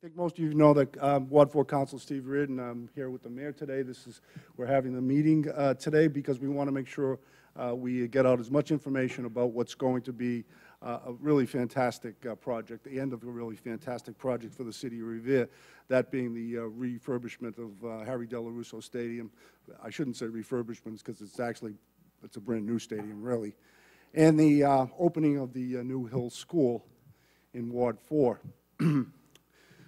think most of you know that Ward 4 Councilor Steve Reardon. I'm here with the mayor today. We're having the meeting today because we want to make sure we get out as much information about what's going to be a really fantastic project, the end of a really fantastic project for the city of Revere, that being the refurbishment of Harry Dello Russo Stadium. I shouldn't say refurbishments because it's a brand new stadium, really. And the opening of the New Hill School in Ward 4.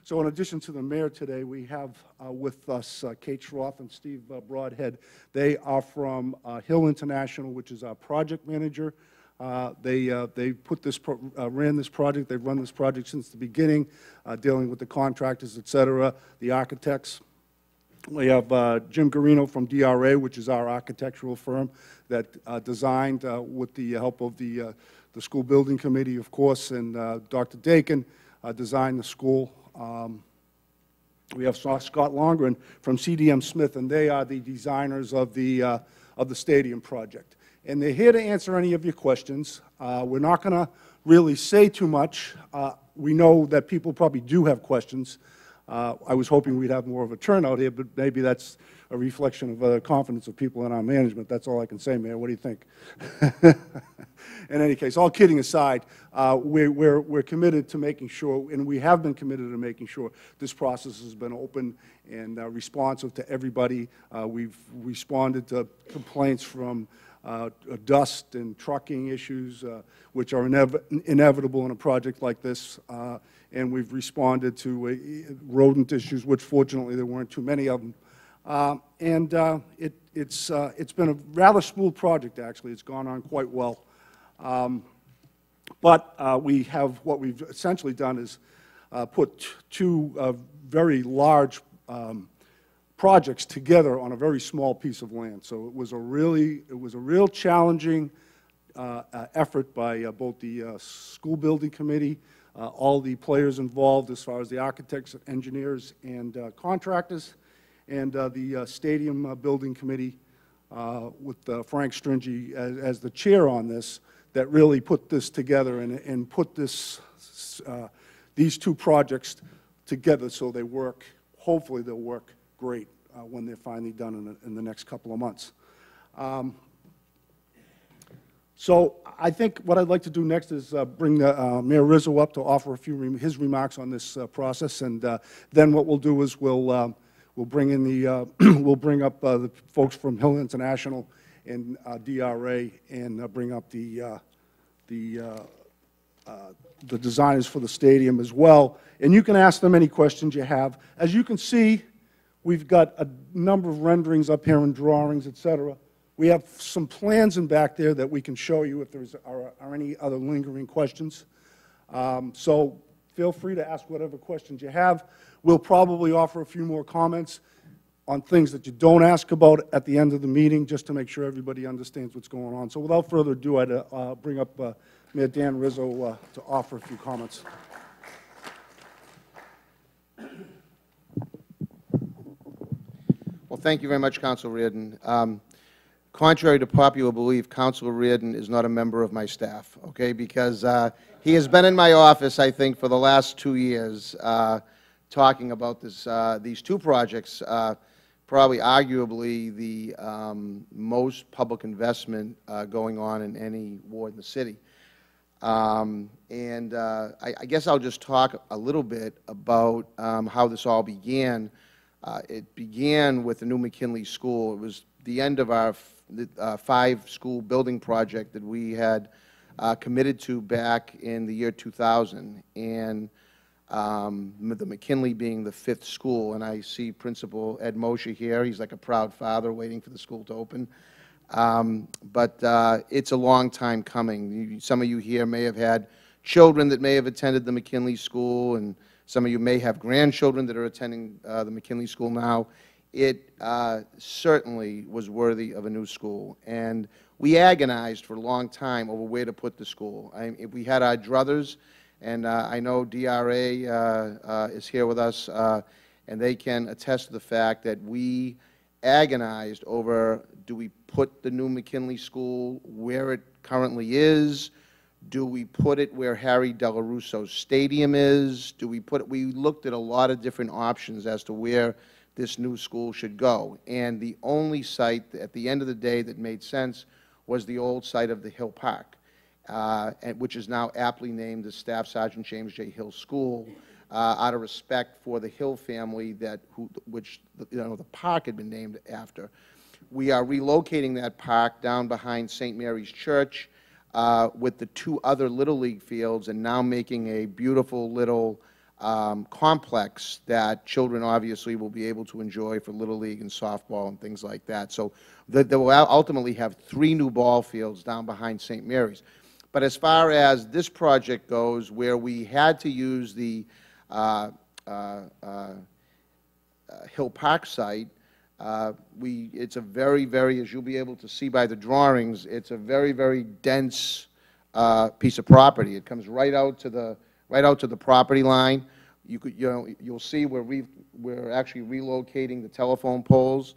So in addition to the mayor today, we have with us Kate Schroff and Steve Broadhead. They are from Hill International, which is our project manager. They ran this project. They've run this project since the beginning, dealing with the contractors, et cetera, the architects. We have Jim Garino from DRA, which is our architectural firm that designed, with the help of the school building committee, of course, and Dr. Dakin designed the school. We have Scott Longren from CDM Smith, and they are the designers of the stadium project. And they're here to answer any of your questions. We're not going to really say too much. We know that people probably do have questions. I was hoping we'd have more of a turnout here, but maybe that's a reflection of the confidence of people in our management. That's all I can say, Mayor. What do you think? In any case, all kidding aside, we're committed to making sure, and we have been committed to making sure this process has been open and responsive to everybody. We've responded to complaints from dust and trucking issues, which are inevitable in a project like this, and we've responded to rodent issues, which fortunately there weren't too many of them. It's been a rather smooth project, actually. It's gone on quite well. But what we've essentially done is put two very large projects together on a very small piece of land. So it was a real challenging effort by both the school building committee, all the players involved as far as the architects, engineers, and contractors, and the stadium building committee with Frank Stringy as the chair on this, that really put this together and put these two projects together so they work. Hopefully they'll work great when they're finally done in the next couple of months. So I think what I'd like to do next is bring Mayor Russo up to offer a few his remarks on this process, and then what we'll do is we'll bring in we'll bring up the folks from Hill International and DRA, and bring up the designers for the stadium as well. And you can ask them any questions you have. As you can see, we've got a number of renderings up here and drawings, et cetera. We have some plans in back there that we can show you if there are any other lingering questions. So feel free to ask whatever questions you have. We'll probably offer a few more comments on things that you don't ask about at the end of the meeting, just to make sure everybody understands what's going on. So without further ado, I'd bring up Mayor Dan Rizzo to offer a few comments. Well, thank you very much, Councilor Reardon. Contrary to popular belief, Councilor Reardon is not a member of my staff, okay, because he has been in my office, I think, for the last 2 years, talking about these two projects, probably arguably the most public investment going on in any ward in the city. I guess I'll just talk a little bit about how this all began. It began with the new McKinley School. It was the end of our 5-school building project that we had committed to back in the year 2000, and the McKinley being the 5th school. And I see Principal Ed Moshe here. He's like a proud father waiting for the school to open. But it's a long time coming. Some of you here may have had children that may have attended the McKinley School, and some of you may have grandchildren that are attending the McKinley School now. It certainly was worthy of a new school, and we agonized for a long time over where to put the school. We had our druthers, and I know DRA is here with us, and they can attest to the fact that we agonized over, do we put the new McKinley School where it currently is? Do we put it where Harry Dello Russo's stadium is? Do we put it? We looked at a lot of different options as to where this new school should go. And the only site at the end of the day that made sense was the old site of the Hill Park, which is now aptly named the Staff Sergeant James J. Hill School, out of respect for the Hill family which the park had been named after. We are relocating that park down behind St. Mary's Church with the 2 other Little League fields, and now making a beautiful little complex that children obviously will be able to enjoy for Little League and softball and things like that. So they will ultimately have 3 new ball fields down behind St. Mary's. But as far as this project goes, where we had to use the Hill Park site, it's a very, very, as you'll be able to see by the drawings, it's a very, very dense piece of property. It comes right out to the property line. You'll see we're actually relocating the telephone poles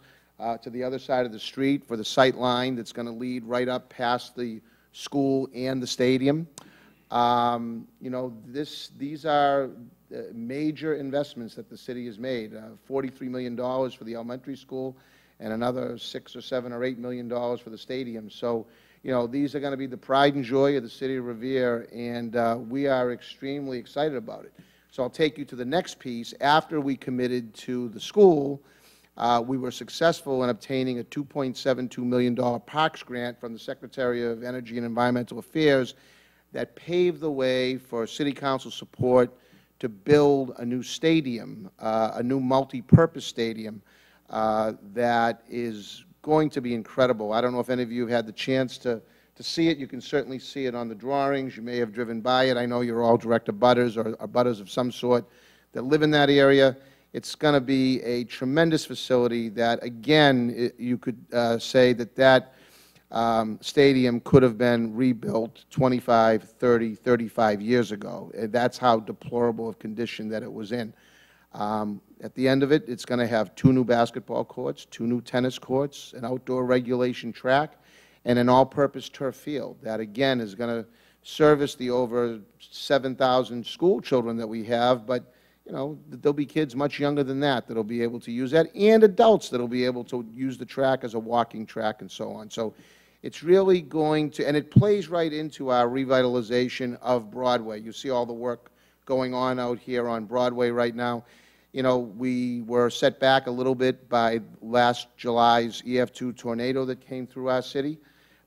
to the other side of the street for the sight line that's going to lead right up past the school and the stadium. These are major investments that the city has made. $43 million for the elementary school, and another $6 or $7 or $8 million for the stadium. So, these are going to be the pride and joy of the city of Revere, and we are extremely excited about it. So I'll take you to the next piece. After we committed to the school, we were successful in obtaining a $2.72 million Parks grant from the Secretary of Energy and Environmental Affairs that paved the way for City Council support to build a new stadium, a new multi-purpose stadium that is going to be incredible. I don't know if any of you have had the chance to see it. You can certainly see it on the drawings. You may have driven by it. I know you're all direct abutters or abutters of some sort that live in that area. It's going to be a tremendous facility that, again, you could say that stadium could have been rebuilt 25, 30, 35 years ago. That's how deplorable of condition that it was in. At the end of it, it's going to have 2 new basketball courts, 2 new tennis courts, an outdoor regulation track, and an all-purpose turf field that, again, is going to service the over 7,000 school children that we have, but there'll be kids much younger than that that'll be able to use that, and adults that'll be able to use the track as a walking track and so on. So it's really going to, and it plays right into our revitalization of Broadway. You see all the work going on out here on Broadway right now. We were set back a little bit by last July's EF2 tornado that came through our city,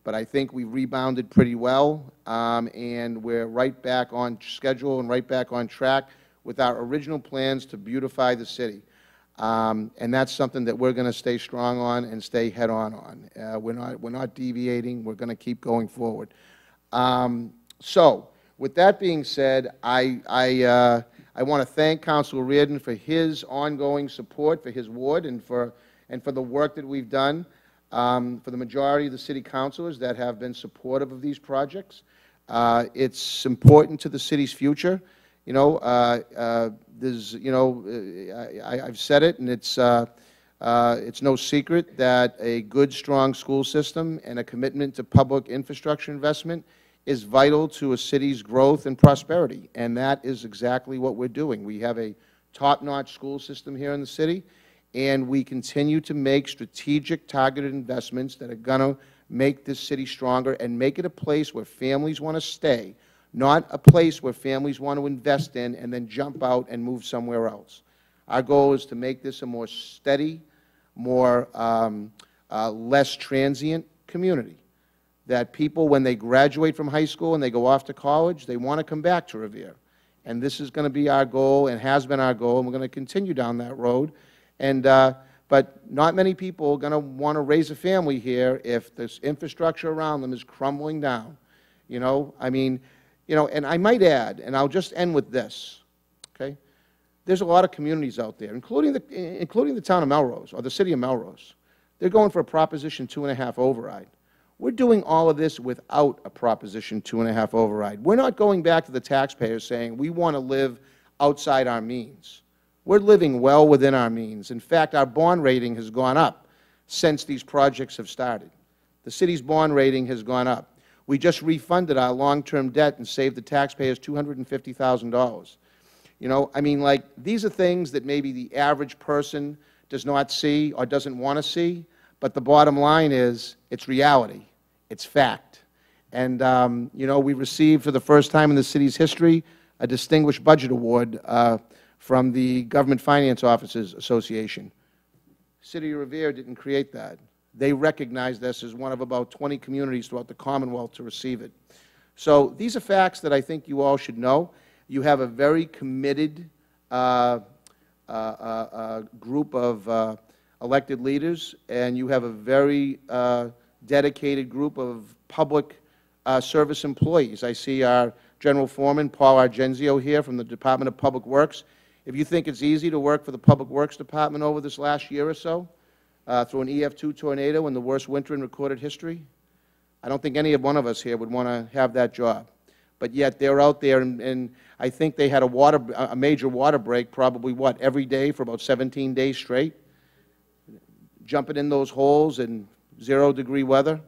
but I think we rebounded pretty well, and we're right back on schedule and right back on track with our original plans to beautify the city. And that's something that we're going to stay strong on and stay head-on on. We're not deviating. We're going to keep going forward. So, with that being said, I want to thank Councilor Reardon for his ongoing support for his ward and for the work that we've done. For the majority of the city councilors that have been supportive of these projects. It's important to the city's future. There's, I've said it, and it's no secret that a good, strong school system and a commitment to public infrastructure investment is vital to a city's growth and prosperity, and that is exactly what we're doing. We have a top-notch school system here in the city, and we continue to make strategic, targeted investments that are going to make this city stronger and make it a place where families want to stay, not a place where families want to invest in and then jump out and move somewhere else. Our goal is to make this a more steady, more less transient community, that people, when they graduate from high school and they go off to college, they want to come back to Revere. And this is going to be our goal and has been our goal, and we're going to continue down that road. And, but not many people are going to want to raise a family here if this infrastructure around them is crumbling down. I mean, and I might add, and I'll just end with this, okay? There's a lot of communities out there, including the town of Melrose, or the city of Melrose. They're going for a Proposition 2.5 override. We're doing all of this without a Proposition 2.5 override. We're not going back to the taxpayers saying we want to live outside our means. We're living well within our means. In fact, our bond rating has gone up since these projects have started. The city's bond rating has gone up. We just refunded our long-term debt and saved the taxpayers $250,000. You know, I mean, like, these are things that maybe the average person does not see or doesn't want to see, but the bottom line is it's reality. It's fact. And, you know, we received for the first time in the city's history a Distinguished Budget Award from the Government Finance Officers Association. City of Revere didn't create that. They recognized us as one of about 20 communities throughout the Commonwealth to receive it. So these are facts that I think you all should know. You have a very committed group of elected leaders, and you have a very dedicated group of public service employees. I see our General Foreman, Paul Argenzio, here from the Department of Public Works. If you think it's easy to work for the Public Works Department over this last year or so, through an EF2 tornado in the worst winter in recorded history, I don't think any one of us here would want to have that job. But yet they're out there, and I think they had a major water break probably, what, every day for about 17 days straight, jumping in those holes in 0-degree weather.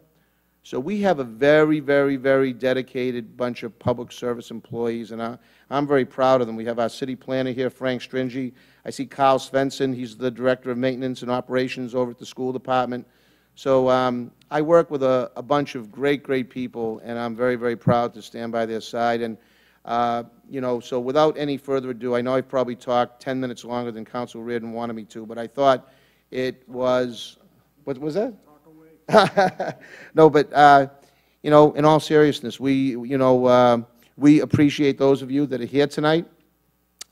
So we have a very, very, very dedicated bunch of public service employees, and I'm very proud of them. We have our city planner here, Frank Stringy. I see Kyle Svensson. He's the Director of Maintenance and Operations over at the school department. So I work with a bunch of great, great people, and I'm very, very proud to stand by their side. And, you know, so without any further ado, I know I've probably talked 10 minutes longer than Council Reardon wanted me to, but I thought it was, what was that? No, but, you know, in all seriousness, we appreciate those of you that are here tonight,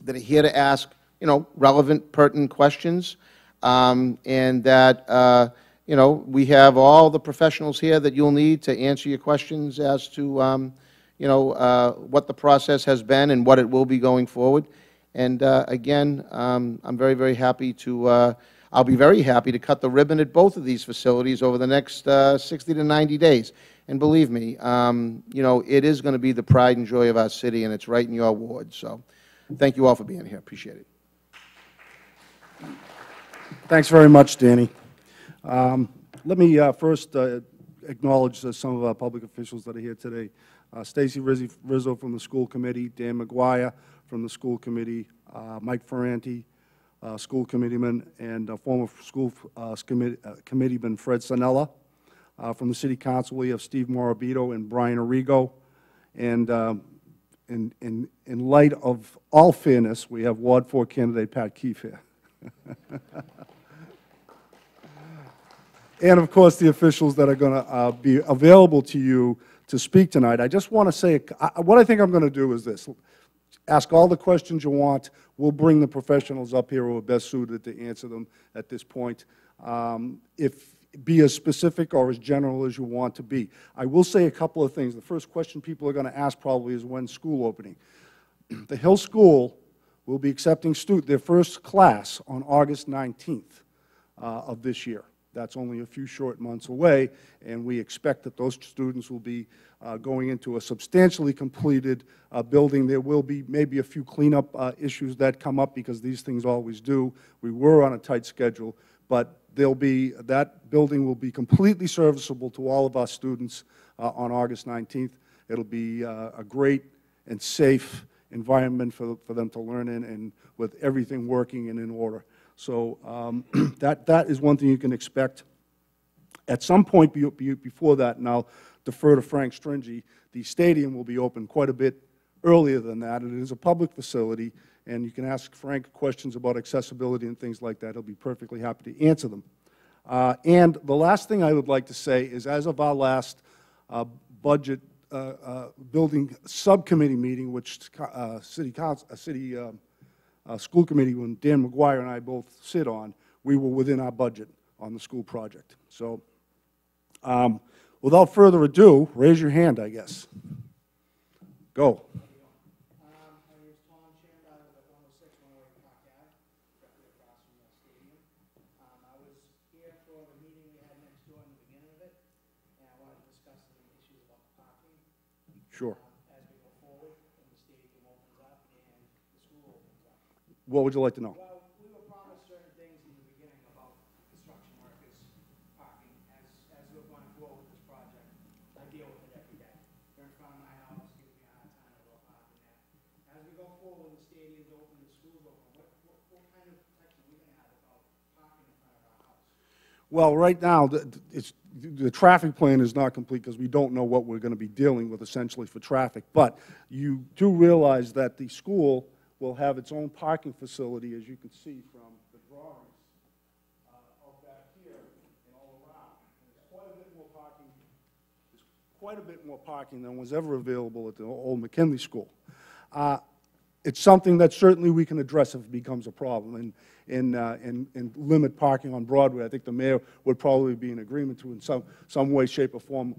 that are here to ask, you know, relevant, pertinent questions, and that, you know, we have all the professionals here that you'll need to answer your questions as to, you know, what the process has been and what it will be going forward. And, again, I'm very, very happy to, I'll be very happy to cut the ribbon at both of these facilities over the next 60 to 90 days. And believe me, you know, it is going to be the pride and joy of our city, and it's right in your ward. So thank you all for being here. Appreciate it. Thanks very much, Danny. Let me first acknowledge some of our public officials that are here today. Stacy Rizzo from the school committee, Dan McGuire from the school committee, Mike Ferranti, school committeeman, and former school committeeman Fred Sanella. From the city council, we have Steve Morabito and Brian Arrigo. And in light of all fairness, we have Ward 4 candidate Pat Keefe here. And, of course, the officials that are going to be available to you to speak tonight. I just want to say, what I think I'm going to do is this. Ask all the questions you want. We'll bring the professionals up here who are best suited to answer them at this point. Be as specific or as general as you want to be. I will say a couple of things. The first question people are going to ask probably is when's school opening. The Hill School will be accepting their first class on August 19th of this year. That's only a few short months away, and we expect that those students will be going into a substantially completed building. There will be maybe a few cleanup issues that come up because these things always do. We were on a tight schedule, but that building will be completely serviceable to all of our students on August 19th. It'll be a great and safe environment for them to learn in, and with everything working and in order. So that is one thing you can expect. At some point before that, and I'll defer to Frank Stringy, the stadium will be open quite a bit earlier than that. It is a public facility, and you can ask Frank questions about accessibility and things like that. He'll be perfectly happy to answer them. And the last thing I would like to say is, as of our last budget building subcommittee meeting, which school committee, when Dan McGuire and I both sit on, we were within our budget on the school project. So without further ado, raise your hand, I guess. Go. Sure. As we go forward and the stadium opens up and the school opens up. What would you like to know? Well, we were promised certain things in the beginning about construction workers parking. As we're going forward with this project, I deal with it every day. Well, right now, the traffic plan is not complete because we don't know what we're going to be dealing with essentially for traffic. But you do realize that the school will have its own parking facility, as you can see from the drawings, out back here and all around. There's quite a bit more parking. There's quite a bit more parking than was ever available at the old McKinley School. It's something that certainly we can address if it becomes a problem, and limit parking on Broadway. I think the mayor would probably be in agreement to, in some way, shape, or form,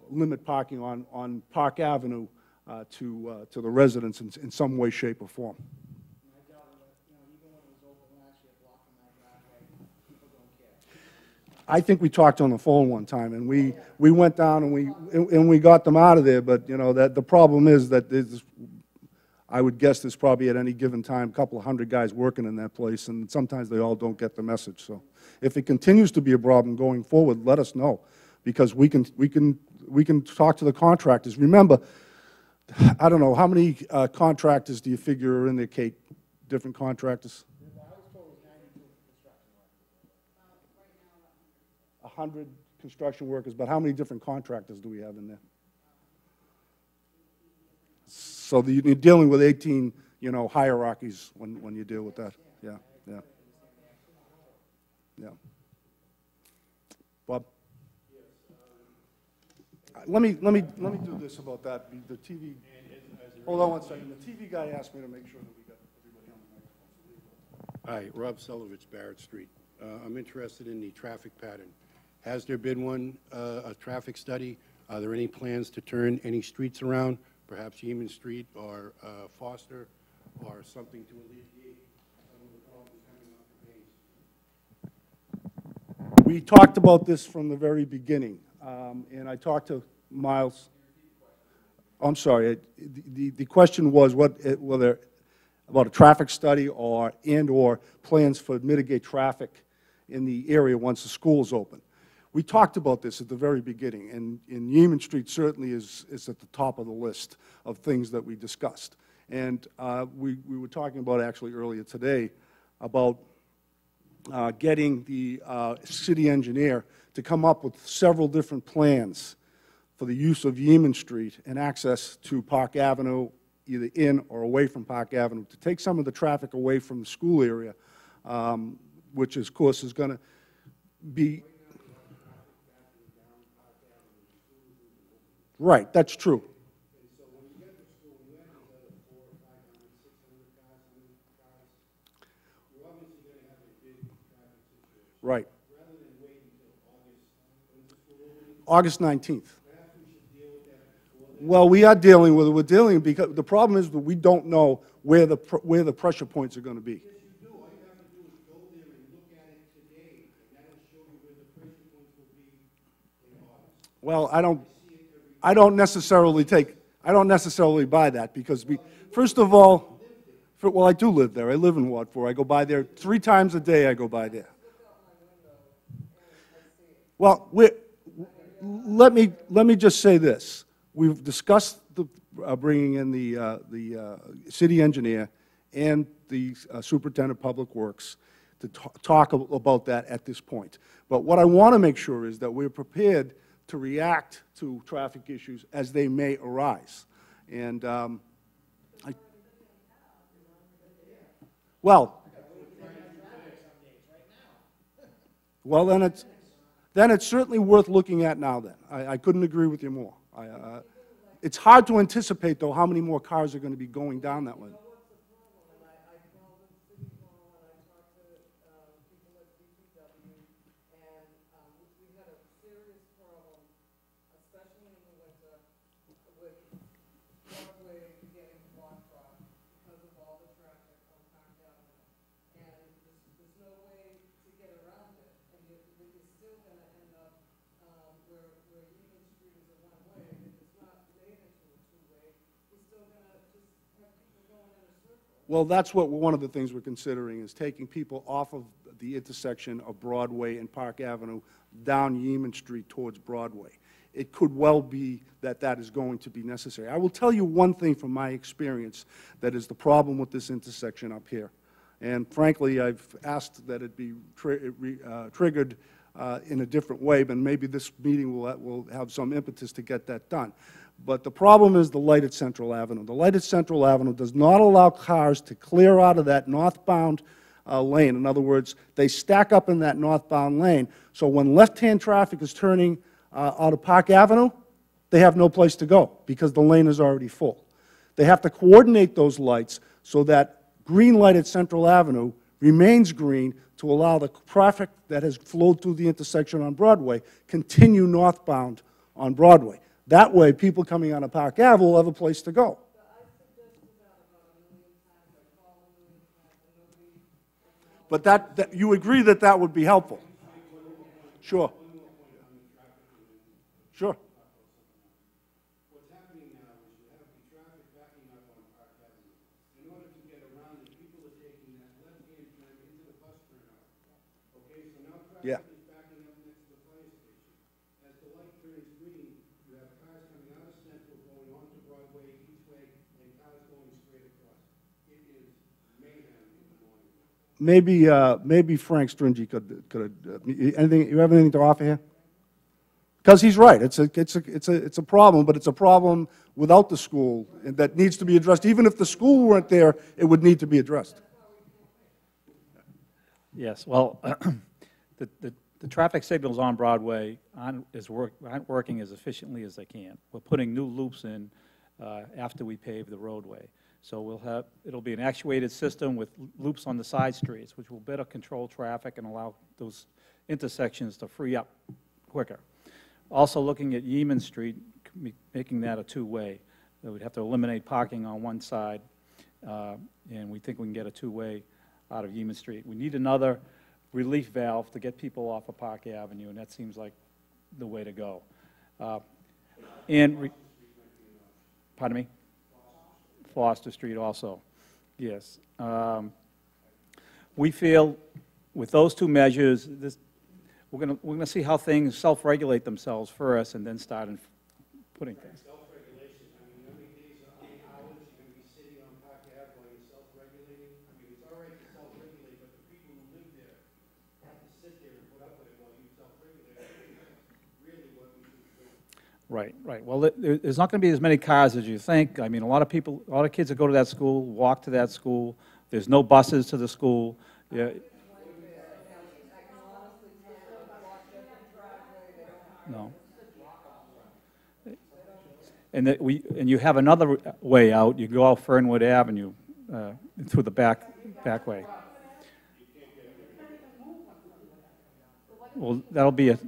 limit parking on Park Avenue to the residents in some way, shape, or form. And I doubt that, even when it was open last year, blocking my driveway, people don't care. I think we talked on the phone one time, and we went down and we got them out of there. But that the problem is that I would guess there's probably at any given time a couple of hundred guys working in that place, and sometimes they all don't get the message. So, if it continues to be a problem going forward, let us know, because we can talk to the contractors. Remember, I don't know how many contractors do you figure are in there, Kate? Different contractors. I was told it was 92 construction workers. 100 construction workers, but how many different contractors do we have in there? So you're dealing with 18, hierarchies when you deal with that. Yeah, yeah, yeah. Bob, let me do this about that. The TV. Hold on one second. The TV guy asked me to make sure that we got everybody on the microphone. Hi, Rob Celovich, Barrett Street. I'm interested in the traffic pattern. Has there been a traffic study? Are there any plans to turn any streets around, perhaps Yeaman Street or Foster, or something to alleviate some of the problems coming off the base? We talked about this from the very beginning, and I talked to Miles. I'm sorry. The question was whether about a traffic study or plans for mitigate traffic in the area once the school is open. We talked about this at the very beginning, and Yeaman Street certainly is at the top of the list of things that we discussed. And we were talking about actually earlier today about getting the city engineer to come up with several different plans for the use of Yeaman Street and access to Park Avenue, either in or away from Park Avenue, to take some of the traffic away from the school area, which, of course, is going to be... Right, that's true. And so when you get to school, you have another 400, 500, 600 cars, 100 cars. You're obviously going to have a big traffic situation. Right. Rather than wait until August, when's the school opening? August 19th. Perhaps we should deal with that before then. Well, we are dealing with it. We're dealing because the problem is that we don't know where the pressure points are going to be. Yes, you do. All you have to do is go there and look at it today, and that'll show you where the pressure points will be in August. Well, I don't necessarily buy that, because first of all, well, I do live there. I live in Ward 4. I go by there 3 times a day. I go by there. Well, let me just say this. We've discussed bringing in the city engineer and the superintendent of public works to talk about that at this point. But what I want to make sure is that we're prepared to react to traffic issues as they may arise. And well, then it's certainly worth looking at now then. I couldn't agree with you more. It's hard to anticipate, though, how many more cars are going to be going down that way. Well, that's what one of the things we're considering, is taking people off of the intersection of Broadway and Park Avenue down Yeaman Street towards Broadway. It could well be that that is going to be necessary. I will tell you one thing from my experience that is the problem with this intersection up here. And frankly, I've asked that it be triggered in a different way, but maybe this meeting will have some impetus to get that done. But the problem is the light at Central Avenue. The light at Central Avenue does not allow cars to clear out of that northbound lane. In other words, they stack up in that northbound lane, so when left-hand traffic is turning out of Park Avenue, they have no place to go because the lane is already full. They have to coordinate those lights so that green light at Central Avenue remains green to allow the traffic that has flowed through the intersection on Broadway continue northbound on Broadway. That way, people coming out of Park Ave will have a place to go. But that you agree that that would be helpful? Sure. Sure. What's happening now is you have the traffic backing up on Park Avenue. In order to get around it, people are taking that left-hand turn into the bus turnout. Okay, so now traffic is backing up next to the fire station. As the light turns green, you have cars coming out of Central going onto Broadway each way, and cars going straight across. It is mayhem in the morning. Maybe Frank Stringy could anything? You have anything to offer here? Because he's right. It's a problem, but it's a problem without the school that needs to be addressed. Even if the school weren't there, it would need to be addressed. Yes, well, the traffic signals on Broadway aren't working as efficiently as they can. We're putting new loops in after we pave the roadway. So it'll be an actuated system with loops on the side streets, which will better control traffic and allow those intersections to free up quicker. Also looking at Yeaman Street, making that a two-way. We'd have to eliminate parking on one side, and we think we can get a two-way out of Yeaman Street. We need another relief valve to get people off of Park Avenue, and that seems like the way to go. Pardon me? Foster Street also, yes. We feel with those two measures, we're going to see how things self-regulate themselves first and then start putting things. Self-regulation, I mean, how many days, how many hours you're going to be sitting on Park Ave while you're self-regulating? I mean, it's all right to self-regulate, but the people who live there have to sit there and put up with it while you self-regulate. That's really what we should do. Right, right. Well, there's not going to be as many cars as you think. I mean, a lot of kids that go to that school walk to that school. There's no buses to the school. Yeah. No. And you have another way out. You go out Fernwood Avenue through the back way. Well, that'll be a.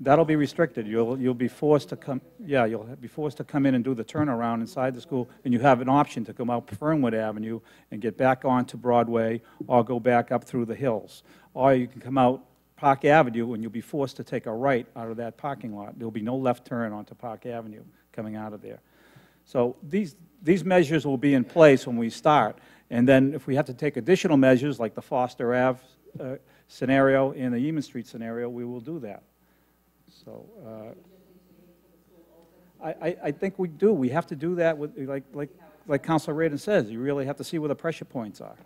That'll be restricted. You'll be forced to come. Yeah, you'll be forced to come in and do the turnaround inside the school, and you have an option to come out Fernwood Avenue and get back onto Broadway, or go back up through the hills, or you can come out Park Avenue, and you'll be forced to take a right out of that parking lot. There'll be no left turn onto Park Avenue coming out of there. So these measures will be in place when we start, and then if we have to take additional measures like the Foster Ave scenario and the Yeaman Street scenario, we will do that. So I think we do. We have to do that with, like Councilor Radin says, you really have to see where the pressure points are.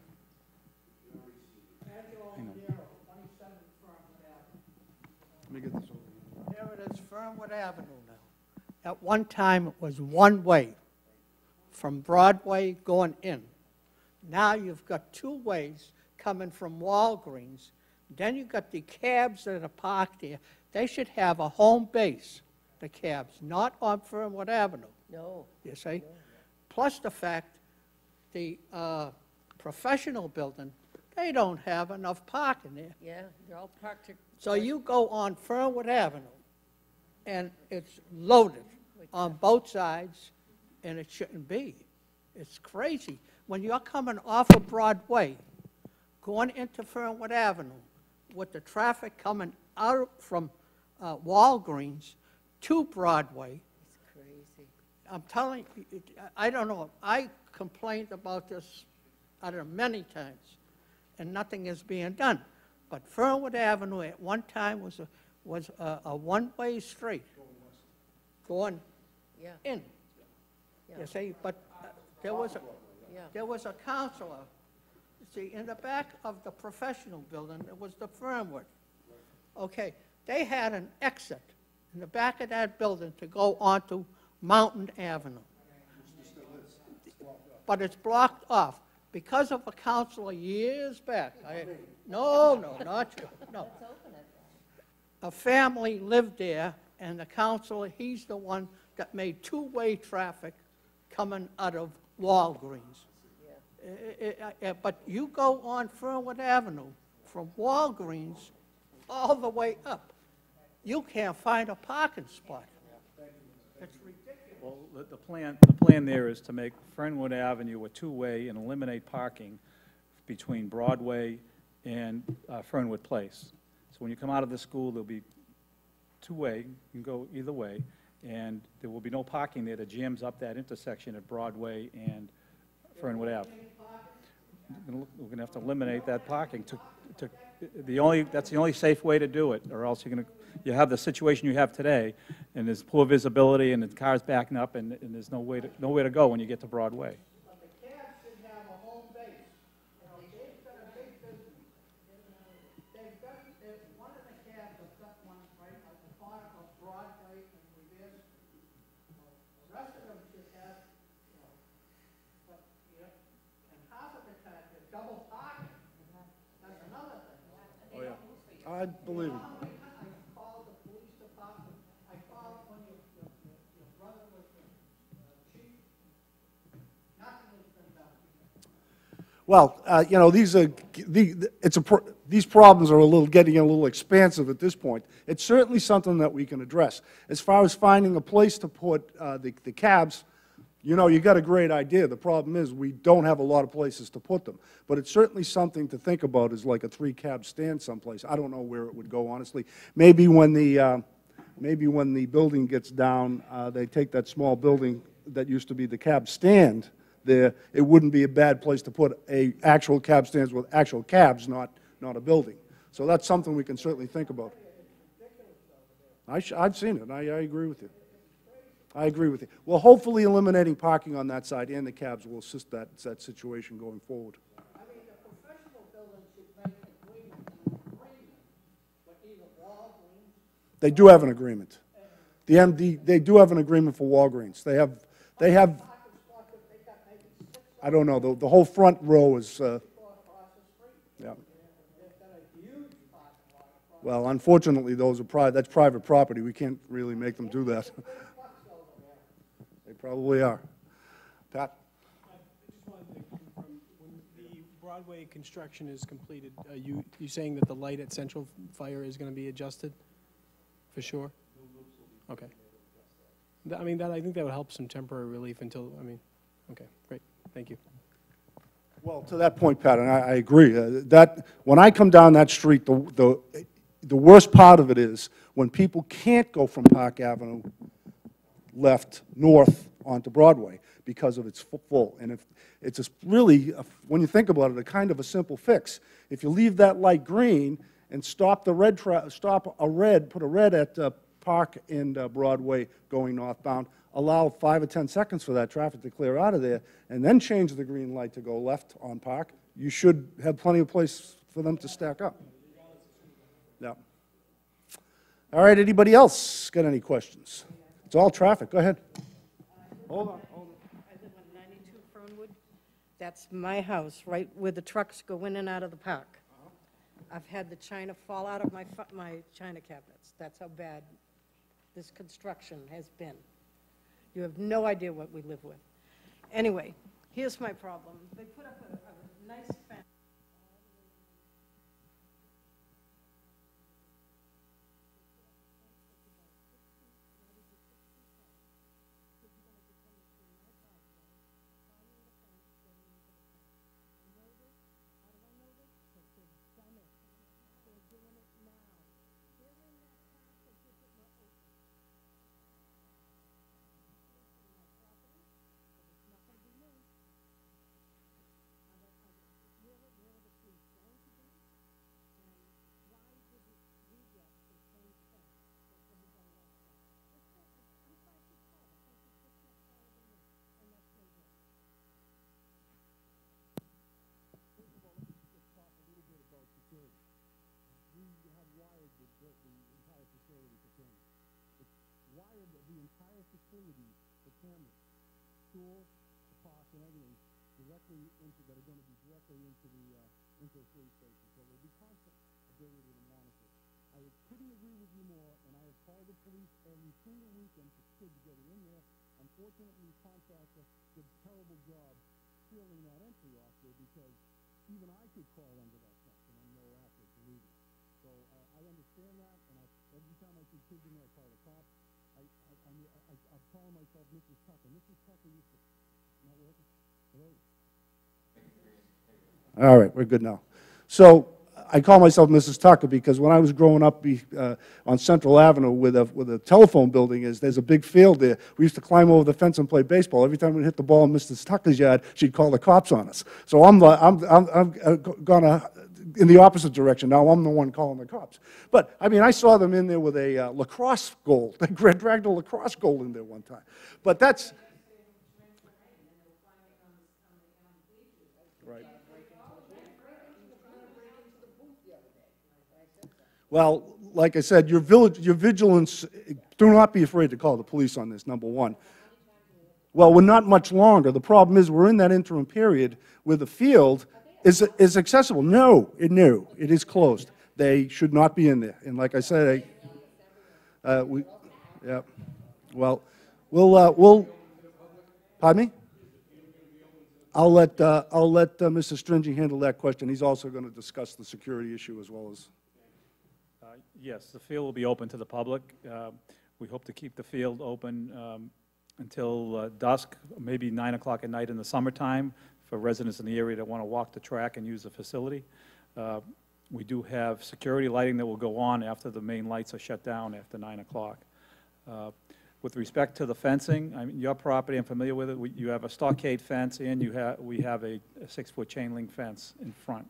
Let me get this over. There it is, Fernwood Avenue now. At one time, it was one way from Broadway going in. Now you've got two ways coming from Walgreens. Then you've got the cabs that are parked there. They should have a home base, the cabs, not on Fernwood Avenue. No. You see? No. Plus the fact the professional building, they don't have enough parking there. Yeah, they're all parked. So you go on Fernwood Avenue, and it's loaded on both sides, and it shouldn't be. It's crazy. When you're coming off of Broadway, going into Fernwood Avenue, with the traffic coming out from Walgreens to Broadway. It's crazy. I'm telling you, I don't know. I complained about this, I don't know, many times, and nothing is being done. But Fernwood Avenue at one time was a one-way street going in. Yeah. You see, but there was a... Yeah. there was a counselor. See, in the back of the professional building, it was the Fernwood. Okay, they had an exit in the back of that building to go onto Mountain Avenue. But it's blocked off because of a counselor years back. No, not you, no. A family lived there, and the counselor, he's the one that made two-way traffic coming out of Walgreens. But you go on Fernwood Avenue from Walgreens all the way up, you can't find a parking spot. It's ridiculous. Well, the plan there is to make Fernwood Avenue a two-way and eliminate parking between Broadway and Fernwood Place. So when you come out of the school, there'll be two-way, you can go either way, and there will be no parking there that jams up that intersection at Broadway and Fernwood Ave. We're going to have to eliminate that parking that's the only safe way to do it, or else you have the situation you have today, and there's poor visibility, and the car's backing up, and there's nowhere to go when you get to Broadway. But the cabs should have a home base. You know, they've got a big business. One of the cabs has got one right at the corner of Broadway and Revere. The rest of them should have, you know, but, yeah, and half of the time they're double parking. That's another thing. Oh, yeah. I believe it. I called the police department. I called when your brother was chief. Nothing has been done. Well, you know, these problems are getting a little expansive at this point. It's certainly something that we can address. As far as finding a place to put the cabs, you know, you got a great idea. The problem is we don't have a lot of places to put them. But it's certainly something to think about, is like a 3-cab stand someplace. I don't know where it would go, honestly. Maybe when the building gets down, they take that small building that used to be the cab stand there. It wouldn't be a bad place to put actual cab stands with actual cabs, not a building. So that's something we can certainly think about. I've seen it. I agree with you. I agree with you. Well, hopefully eliminating parking on that side and the cabs will assist that situation going forward. I mean, the professional building should make an agreement with either Walgreens. They do have an agreement. The MD, they do have an agreement for Walgreens. They have, Parking spots that they got maybe 6 I don't know, the whole front row is, across the street. yeah. They've got a huge parking lot across. Well, unfortunately, that's private property. We can't really make them do that. They probably are. Pat? I just wanted to confirm, when the Broadway construction is completed, you saying that the light at Central Fire is going to be adjusted? For sure? Okay. I mean, I think that would help some temporary relief until, okay, great, thank you. Well, to that point, Pat, and I agree, that when I come down that street, the worst part of it is when people can't go from Park Avenue left north onto Broadway because of its full. And if it's really, when you think about it, a kind of a simple fix. If you leave that light green and put a red at Park and Broadway going northbound, allow 5 or 10 seconds for that traffic to clear out of there, and then change the green light to go left on Park, you should have plenty of place for them to stack up. Yeah. All right, anybody else got any questions? It's all traffic. Go ahead. Hold on. I live on 92 Fernwood. That's my house, right where the trucks go in and out of the park. I've had the china fall out of my china cabinets. That's how bad this construction has been. You have no idea what we live with. Anyway, here's my problem. They put up a nice fence. entire facility for cameras. It's wired the entire facility for cameras, school, the park, and everything, directly into, that are going to be directly into the police station. So there'll be constant ability to monitor. I couldn't agree with you more, and I have called the police every single weekend for kids getting in there. Unfortunately, the contractor did a terrible job sealing that entry off there, because even I could crawl under that fence, and I'm no athlete, believe me. So I understand that, and every time I see kids in there, I call the cops. I'm calling myself Mrs. Tucker. Mrs. Tucker used to, not working? Hello? All right, we're good now. So I call myself Mrs. Tucker because when I was growing up on Central Avenue where the telephone building is, there's a big field there. We used to climb over the fence and play baseball. Every time we hit the ball in Mrs. Tucker's yard, she'd call the cops on us. So I'm gonna in the opposite direction. Now I'm the one calling the cops. But, I mean, I saw them in there with a lacrosse goal. They dragged a lacrosse goal in there one time. But that's... Right. Well, like I said, your vigilance, do not be afraid to call the police on this, number one. Well, we're not much longer. The problem is we're in that interim period where the field is accessible. No, it is closed. They should not be in there. And like I said, yeah. Well, we'll, pardon me? I'll let Mr. Stringy handle that question. He's also going to discuss the security issue as well as. Yes, the field will be open to the public. We hope to keep the field open until dusk, maybe 9 o'clock at night in the summertime for residents in the area that want to walk the track and use the facility. We do have security lighting that will go on after the main lights are shut down after 9 o'clock. With respect to the fencing, I mean, your property, I'm familiar with it. You have a stockade fence, and we have a 6-foot chain link fence in front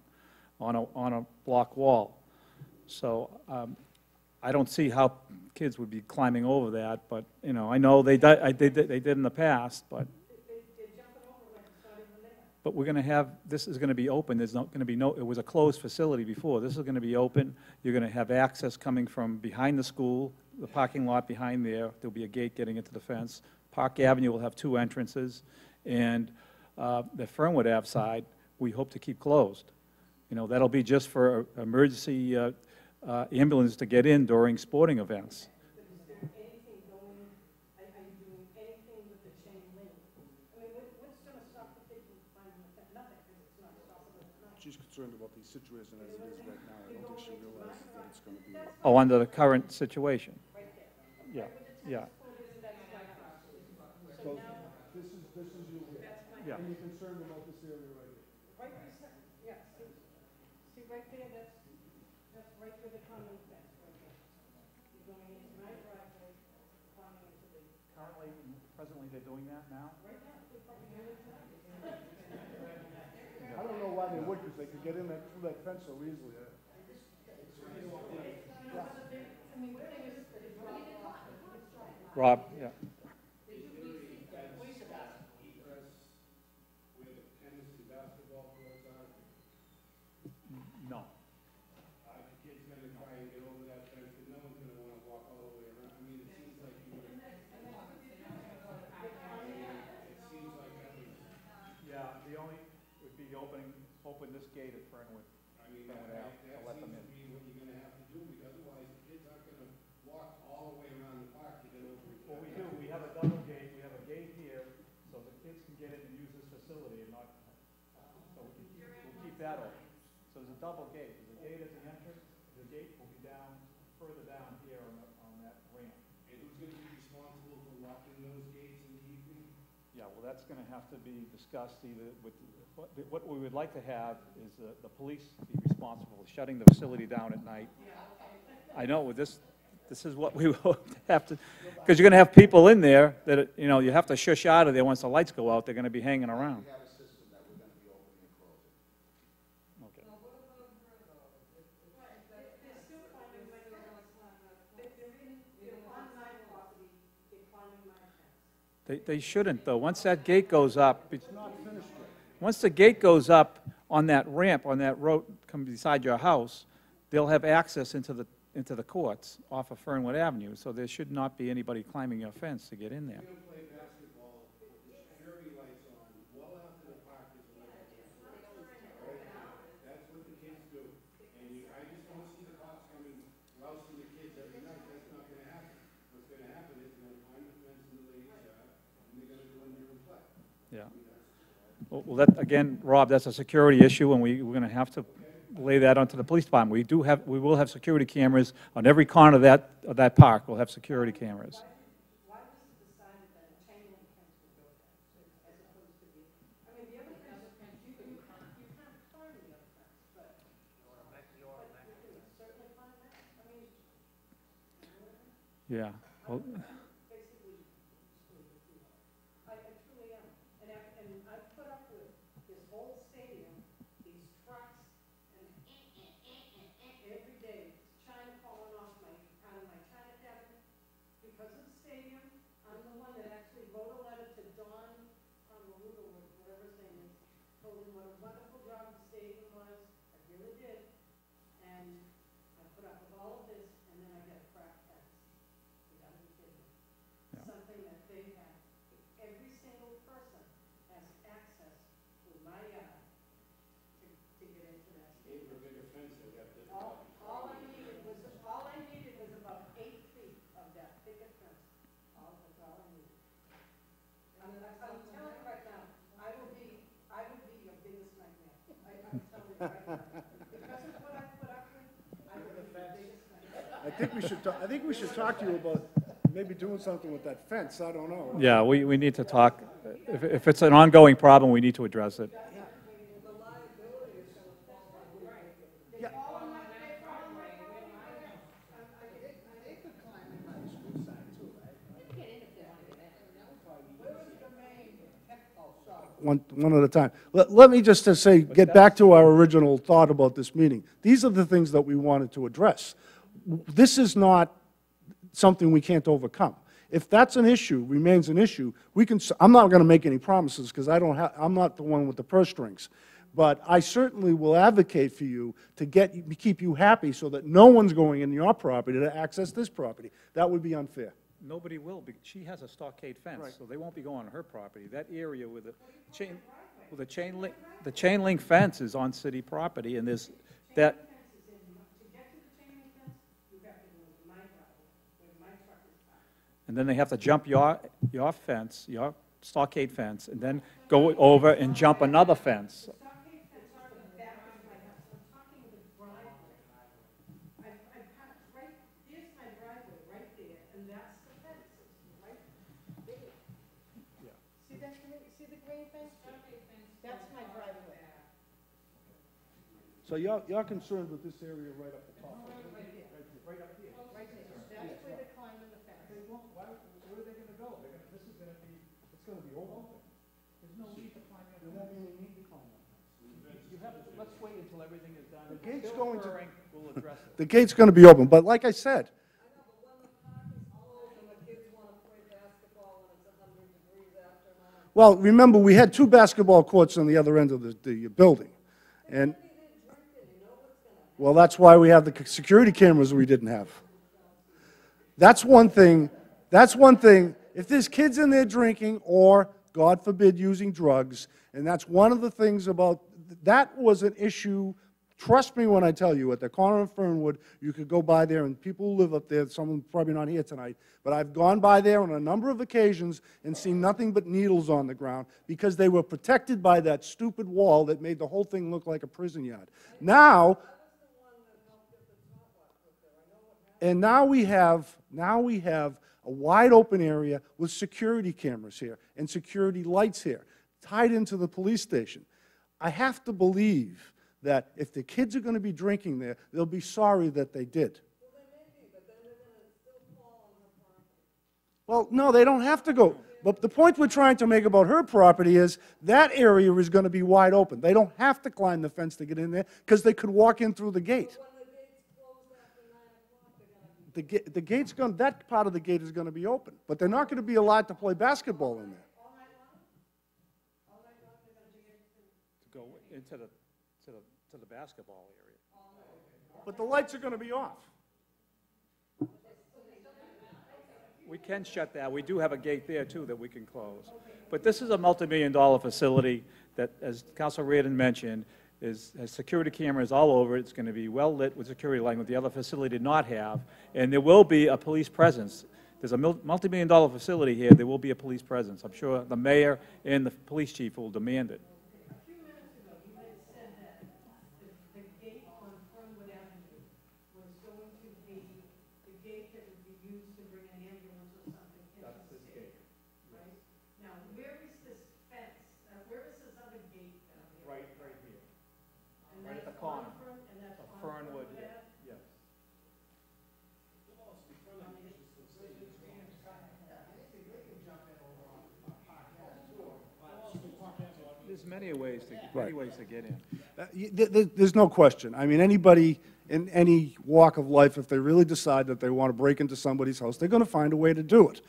on a block wall. So I don't see how kids would be climbing over that, but, you know, I know they did in the past, but. But we're going to have, this is going to be open. There's not going to be it was a closed facility before. This is going to be open. You're going to have access coming from behind the school, the parking lot behind there. There'll be a gate getting into the fence. Park Avenue will have 2 entrances. And the Fernwood Ave side, we hope to keep closed. You know, that'll be just for emergency ambulance to get in during sporting events. She's concerned about the situation as it is right now. I don't think she realizes that it's going to be... Oh, under the current situation? Yeah, yeah. So this is you here. Yeah. And you're concerned about this area right here. Right beside, yeah, see right there, that's right where the common fence, right there. You're going into my driveway, climbing into the... Presently, they're doing that now? Right now, they're probably doing it tonight. I don't know why they would, because they could get in through that fence so easily. Rob, yeah. No. Kids gonna try and get over that fence, but no one's gonna wanna walk all the way around. I mean, it seems like you would. It seems like every. Yeah, the only would be open this gate at Fernwood. I mean, Fernwood Ave, to let them in. that seems to be what you're gonna have to do, because otherwise the kids aren't gonna walk all the way around the park to get over it. Well, we do, we have a double gate, we have a gate here, so the kids can get in and use this facility and not, so we'll keep that open. So there's a double gate, there's a gate at the entrance, the gate will be down, further down here on that ramp. And who's gonna be responsible for locking those gates in the evening? Yeah, well, that's gonna have to be discussed either with, what we would like to have is the police be responsible for shutting the facility down at night. I know, with this is what we will have to, because you're gonna have people in there that, you know, you have to shush out of there once the lights go out, they're gonna be hanging around. We have a system that we're going to be opening and closing. Okay. They shouldn't, though. Once that gate goes up, once the gate goes up on that ramp, on that road come beside your house, they'll have access into into the courts off of Fernwood Avenue, so there should not be anybody climbing your fence to get in there. Play basketball with the security lights on well after the park is lit. That's what the kids do. And I just don't see the cops coming, rousing the kids every night. That's not gonna happen. What's gonna happen is they're gonna climb the fence in the ladies' yard, and they're gonna go in there and play. Yeah. Well, that, again, Rob, that's a security issue, and we're going to have to lay that onto the police department. We will have security cameras on every corner of that park. We'll have security cameras. Why was it decided that a chain link fence would go there, as opposed to the, I mean, the other fence, you can't climb the other fence, but you can certainly climb that. I mean, Yeah. Well, basically, I truly am. And I put up with this whole stadium, these trucks, and every day, China falling out of my China cabinet. Because of the stadium, I'm the one that actually wrote a letter to Don Russo, whatever his name is, told him what a wonderful job the stadium was. I really did. And I put up with all of this, and then I get a crack fence. You gotta be kidding me. Something that they have, every single person has access to my yard to get into that stadium. For a bigger fence, they'd have to. All I needed was about 8 feet of that picket fence. That's all I needed. I'm telling you right now, I would be your biggest nightmare. I'm telling you right now. Because of what I put up with, I would be your biggest nightmare. I think we should talk to you about maybe doing something with that fence. I don't know. yeah, we need to talk. If it's an ongoing problem, we need to address it. One at a time. Let me just to say, get back to our original thought about this meeting. These are the things that we wanted to address. This is not something we can't overcome. If that's an issue, remains an issue, I'm not going to make any promises because I'm not the one with the purse strings. But I certainly will advocate for you to keep you happy so that no one's going in your property to access this property. That would be unfair. Nobody will, because she has a stockade fence, so they won't be going on her property. That area with the chain link fence is on city property, and there's that. To get to the chain link fence, you have to go to my driveway, where my truck is parked. And then they have to jump your fence, your stockade fence, and then go over and jump another fence. Stockade fence on the back of my house. I'm talking the driveway. I parked right, here's my driveway, right there, and that's the fence, right there. See that, see the green fence? That's my driveway. So you're concerned with this area right up the top? Right there. Right up here? Right there. That's where they're climbing the fence. Where are they going to go? This is going to be, it's going to be open. There's no need to climb your There won't be any need to climb that. Let's wait until everything is done. The gate's going to, We'll address it. the gate's going to be open, but like I said, well, remember, we had 2 basketball courts on the other end of the building. And, well, that's why we have the security cameras we didn't have. That's one thing. That's one thing. If there's kids in there drinking or, God forbid, using drugs, and that's one of the things about, that was an issue, trust me when I tell you, at the corner of Fernwood, you could go by there, and people who live up there, someone probably not here tonight, but I've gone by there on a number of occasions and seen nothing but needles on the ground because they were protected by that stupid wall that made the whole thing look like a prison yard. Now, and now we have a wide open area with security cameras here and security lights here, tied into the police station. I have to believe that if the kids are going to be drinking there, they'll be sorry that they did. Well, they may be, but then they're going to still fall on her property. Well, no, they don't have to go. But the point we're trying to make about her property is that area is going to be wide open. They don't have to climb the fence to get in there because they could walk in through the gate. When the gate's closed after 9 o'clock, they're going to be. The gate's going, that part of the gate is going to be open, but they're not going to be allowed to play basketball in there. All night long? All night long, they're going to be able to. To go into the basketball area. But the lights are going to be off. We can shut that. We do have a gate there, too, that we can close. But this is a multi-million-dollar facility that, as Council Reardon mentioned, has security cameras all over it. It's going to be well-lit with security lighting, what the other facility did not have. And there will be a police presence. There's a multi-million-dollar facility here. There will be a police presence. I'm sure the mayor and the police chief will demand it. A few minutes ago, you had said that the gate on Fernwood Avenue was going to be the gate that would be used to bring an ambulance or something into the city. Right? Now, where is this fence? Where is this other gate down here? Right here. And Right at that's the corner. And that's on Fernwood, Ave? yes. There's many ways to get in. There's no question. I mean, anybody in any walk of life, if they really decide that they want to break into somebody's house, they're going to find a way to do it.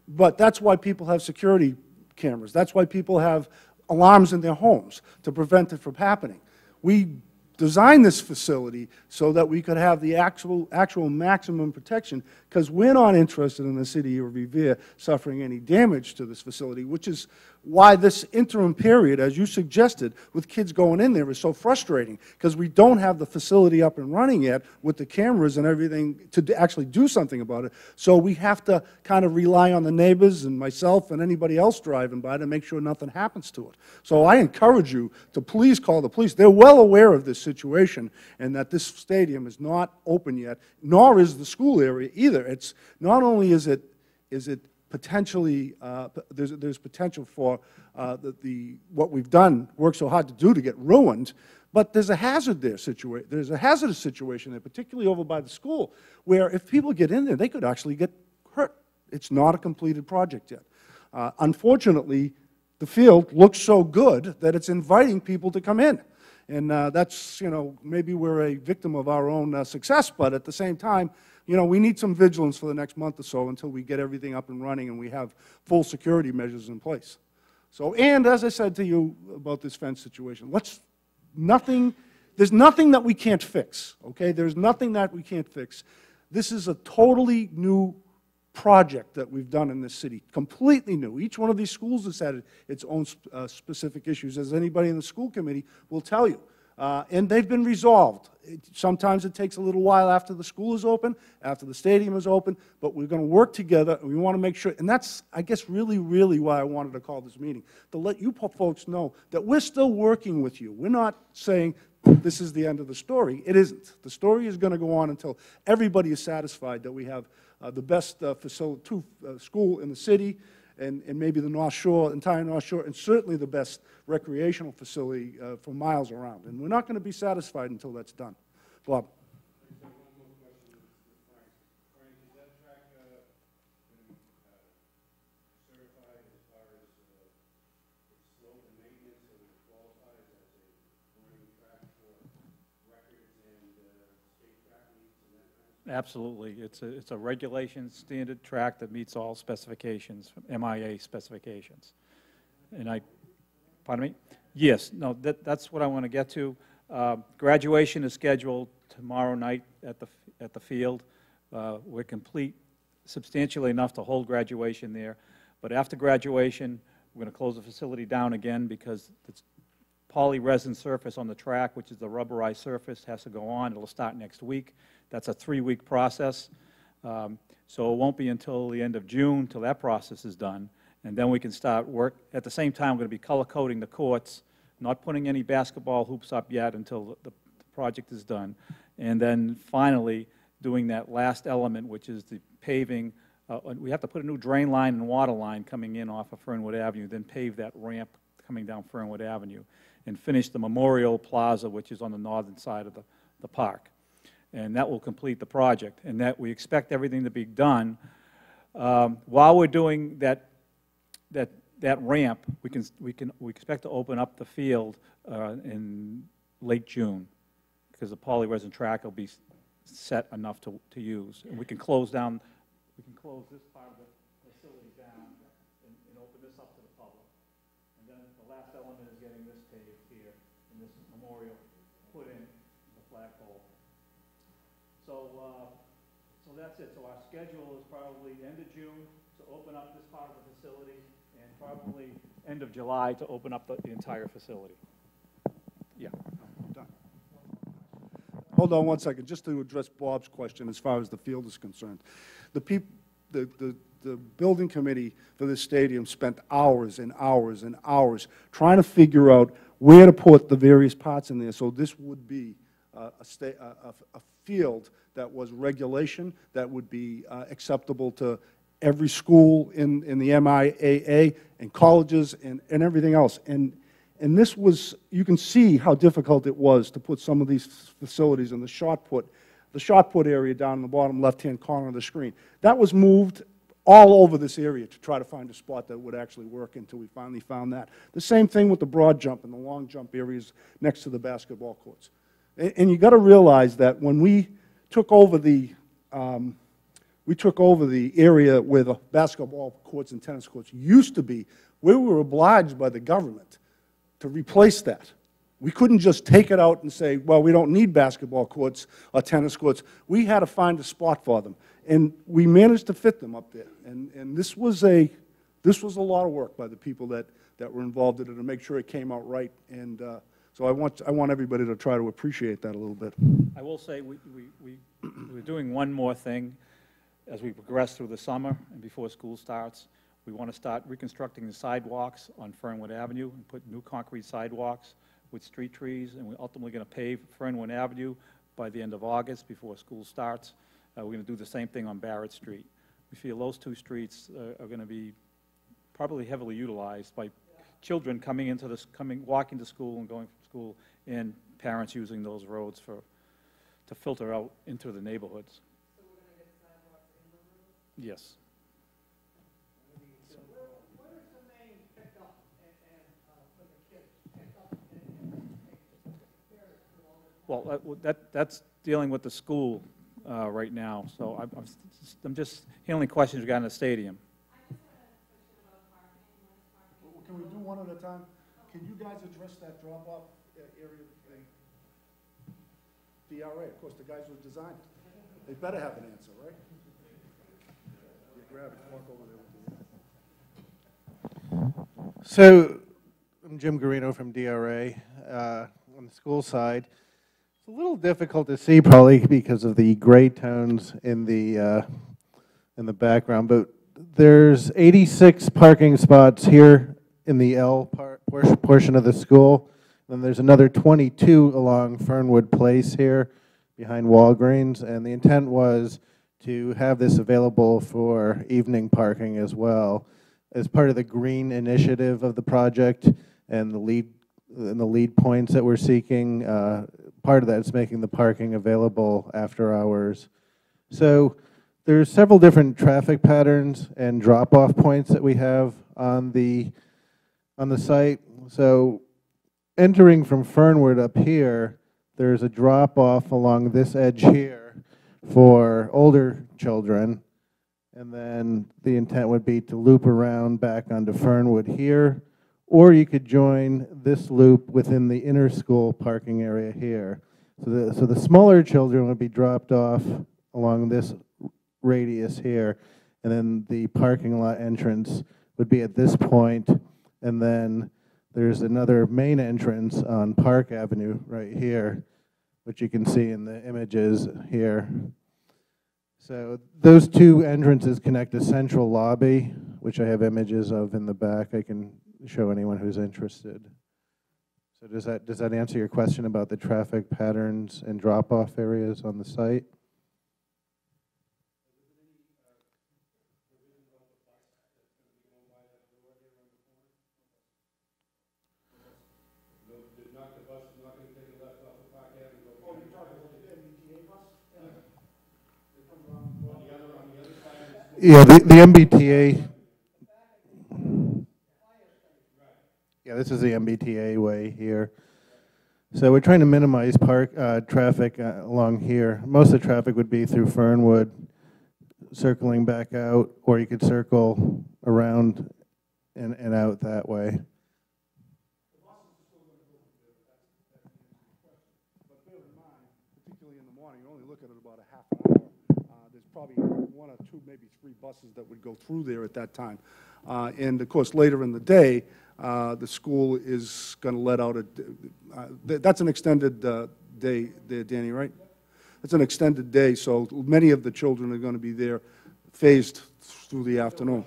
But that's why people have security cameras. That's why people have alarms in their homes, to prevent it from happening. We designed this facility so that we could have the actual maximum protection, because we're not interested in the city of Revere suffering any damage to this facility, which is why this interim period, as you suggested, with kids going in there is so frustrating, because we don't have the facility up and running yet with the cameras and everything to actually do something about it. So we have to kind of rely on the neighbors and myself and anybody else driving by to make sure nothing happens to it. So I encourage you to please call the police. They're well aware of this situation and that this stadium is not open yet, nor is the school area either. It's not only is it potentially, there's potential for what we've done, worked so hard to do, to get ruined, but there's a hazard there there's a hazardous situation there, particularly over by the school, where if people get in there, they could actually get hurt. It's not a completed project yet. Unfortunately, the field looks so good that it's inviting people to come in. And that's, maybe we're a victim of our own success, but at the same time, we need some vigilance for the next month or so until we get everything up and running and we have full security measures in place. So, and as I said to you about this fence situation, there's nothing that we can't fix, okay? There's nothing that we can't fix. This is a totally new project that we've done in this city, completely new. Each one of these schools has had its own specific issues, as anybody in the school committee will tell you. And they've been resolved. Sometimes it takes a little while after the school is open, after the stadium is open, but we're going to work together, and we want to make sure, and that's, I guess, really, really why I wanted to call this meeting, to let you folks know that we're still working with you. We're not saying this is the end of the story. It isn't. The story is going to go on until everybody is satisfied that we have the best school in the city, and maybe the North Shore, entire North Shore, and certainly the best recreational facility for miles around. And we're not going to be satisfied until that's done. Bob. Absolutely. It's a regulation standard track that meets all specifications, MIA specifications. And pardon me? Yes, no, that's what I want to get to. Graduation is scheduled tomorrow night at the field. We're complete substantially enough to hold graduation there. But after graduation, we're going to close the facility down again because it's poly-resin surface on the track, which is the rubberized surface, has to go on. It'll start next week. That's a 3-week process. So it won't be until the end of June till that process is done. And then we can start work. At the same time, we're going to be color coding the courts, not putting any basketball hoops up yet until the project is done. And then finally, doing that last element, which is the paving. We have to put a new drain line and water line coming in off of Fernwood Avenue, then pave that ramp coming down Fernwood Avenue, and finish the Memorial Plaza, which is on the northern side of the park. And that will complete the project. And that we expect everything to be done. While we're doing that ramp, we expect to open up the field in late June, because the poly-resin track will be set enough to use. And we can close this part of the facility down and open this up to the public. And then the last element is getting this paved here and this memorial put in the flagpole. So So that's it. So our schedule is probably end of June to open up this part of the facility, and probably end of July to open up the entire facility. Yeah. Done. Hold on one second, just to address Bob's question as far as the field is concerned. The building committee for this stadium spent hours and hours and hours trying to figure out where to put the various parts in there, so this would be a field that was regulation, that would be acceptable to every school in the MIAA and colleges and everything else. And this was, you can see how difficult it was to put some of these facilities in the shot put area down in the bottom left-hand corner of the screen. That was moved all over this area to try to find a spot that would actually work until we finally found that. The same thing with the broad jump and the long jump areas next to the basketball courts. And you got to realize that when we took over the area where the basketball courts and tennis courts used to be, we were obliged by the government to replace that. We couldn't just take it out and say, well, we don't need basketball courts or tennis courts. We had to find a spot for them. And we managed to fit them up there. And this was a lot of work by the people that were involved in it to make sure it came out right. And so I want everybody to try to appreciate that a little bit. I will say we're doing one more thing as we progress through the summer and before school starts. We want to start reconstructing the sidewalks on Fernwood Avenue and put new concrete sidewalks with street trees, and we're ultimately going to pave Fernwood Avenue by the end of August before school starts. We're going to do the same thing on Barrett Street. We feel those two streets are going to be probably heavily utilized by children walking to school and going from school, and parents using those roads to filter out into the neighborhoods. So we're going to get sidewalks in the road? Yes. Where is the main pickup for the kids? Well, that's dealing with the school right now. So I'm just handling questions regarding the stadium. Can we do one at a time? Can you guys address that drop-off area? DRA, of course, the guys who designed it. They better have an answer, right? You grab it, walk over there with the So, I'm Jim Garino from DRA. On the school side, it's a little difficult to see probably because of the gray tones in the background, but there's 86 parking spots here in the L portion of the school. Then there's another 22 along Fernwood Place here behind Walgreens, and the intent was to have this available for evening parking as well as part of the green initiative of the project and the lead points that we're seeking. Part of that is making the parking available after hours. So there's several different traffic patterns and drop-off points that we have on the site. So entering from Fernwood up here, there's a drop-off along this edge here for older children, and then the intent would be to loop around back onto Fernwood here, or you could join this loop within the inner school parking area here. So the smaller children would be dropped off along this radius here, and then the parking lot entrance would be at this point, and then there's another main entrance on Park Avenue right here, which you can see in the images here. So those two entrances connect a central lobby, which I have images of in the back. I can show anyone who's interested. So does that answer your question about the traffic patterns and drop-off areas on the site? Yeah, the MBTA. Yeah, this is the MBTA way here. So we're trying to minimize traffic along here. Most of the traffic would be through Fernwood, circling back out, or you could circle around and out that way. But bear in mind, particularly in the morning, you only look at it about a half an hour. There's probably one or two, maybe three buses that would go through there at that time. And of course, later in the day, the school is going to let out that's an extended day there, Danny, right? It's an extended day, so many of the children are going to be there phased through the afternoon.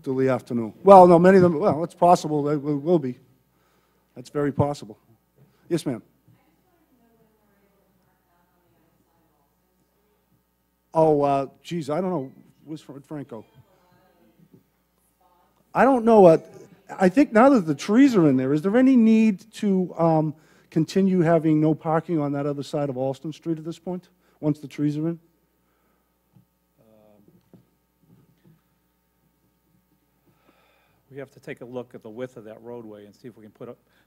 Till the afternoon. Well, no, many of them, well, it's possible they will be. That's very possible. Yes, ma'am. Oh, geez, I don't know. Where's Franco? I don't know. I think now that the trees are in there, is there any need to continue having no parking on that other side of Alston Street at this point, once the trees are in? We have to take a look at the width of that roadway and see if we can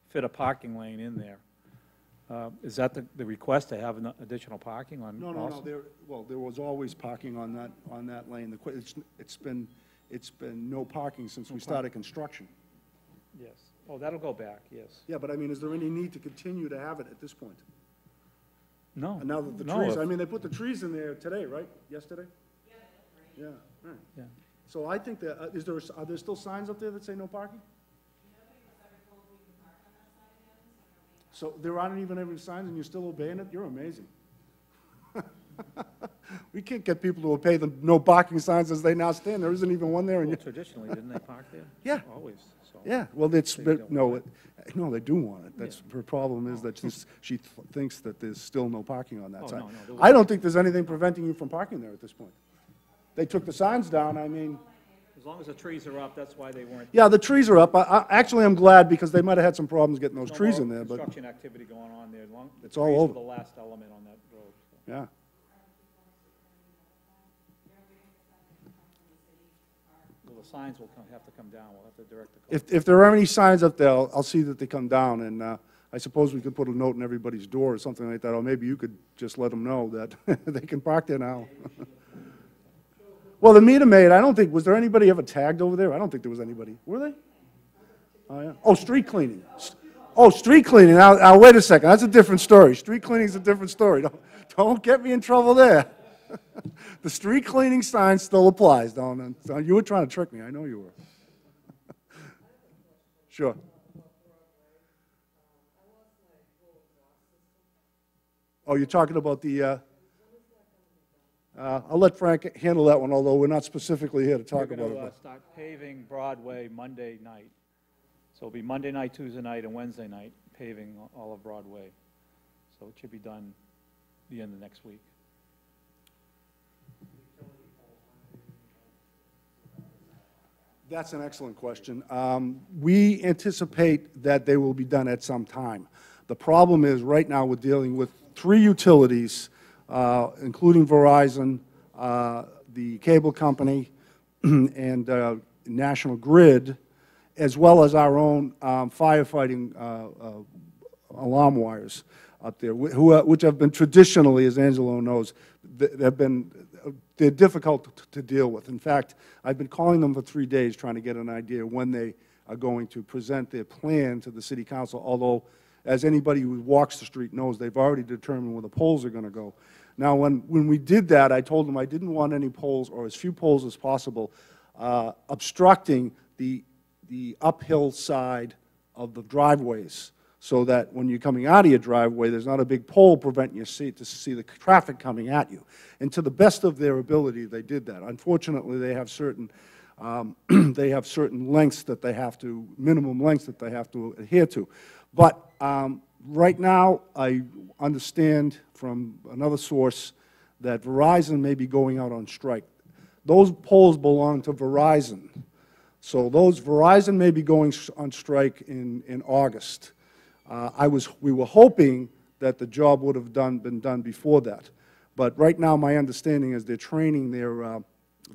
fit a parking lane in there. Is that the request, to have additional parking on No. Alston? Well, there was always parking on that lane. It's been no parking since we started construction. Yes. Oh, that'll go back, yes. Yeah, but I mean, is there any need to continue to have it at this point? No. And now that the No, trees, if- I mean, they put the trees in there today, right? Yesterday? Yeah, right. Yeah. So I think that, are there still signs up there that say no parking? So there aren't even any signs and you're still obeying it? You're amazing. We can't get people to obey the no parking signs as they now stand. There isn't even one there. And Well, traditionally, didn't they park there? Yeah. Always, so. yeah, well, it's, They don't no, they do want it. That's, her problem is that she thinks that there's still no parking on that Oh, side. no, there I don't think there's anything preventing you from parking there at this point. They took the signs down, I mean. As long as the trees are up, that's why they weren't. Yeah, the trees are up. Actually, I'm glad because they might have had some problems getting those No trees more in there, but, construction activity going on there. The It's all trees were over. the last element on that road. So. yeah. Well, the signs will have to come down. We'll have to direct the. If there are any signs up there, I'll see that they come down, and I suppose we could put a note in everybody's door or something like that, or maybe you could just let them know that they can park there now. Well, the meter maid, I don't think, was there anybody ever tagged over there? I don't think there was anybody. Were they? Oh, yeah. Oh, street cleaning. Oh, street cleaning. Now, wait a second. That's a different story. Street cleaning's a different story. Don't get me in trouble there. The street cleaning sign still applies, don't it? You were trying to trick me. I know you were. Sure. Oh, you're talking about the, I'll let Frank handle that one, although we're not specifically here to talk We're about going it. to start paving Broadway Monday night. So it'll be Monday night, Tuesday night, and Wednesday night, paving all of Broadway. So it should be done the end of next week. That's an excellent question. We anticipate that they will be done at some time. The problem is, right now, we're dealing with 3 utilities, including Verizon, the cable company, and National Grid, as well as our own firefighting alarm wires up there, which have been traditionally, as Angelo knows, they're difficult to deal with. In fact, I've been calling them for 3 days trying to get an idea when they are going to present their plan to the city council, although, as anybody who walks the street knows, they've already determined where the poles are going to go. Now, when we did that, I told them I didn't want any poles, or as few poles as possible, obstructing the uphill side of the driveways, so that when you're coming out of your driveway, there's not a big pole preventing you to see the traffic coming at you. And to the best of their ability, they did that. Unfortunately, they have certain lengths that they have to, minimum lengths that they have to adhere to. But right now, I understand from another source that Verizon may be going out on strike. Those poles belong to Verizon. So Verizon may be going on strike in August. We were hoping that the job would have been done before that. But right now, my understanding is they're training their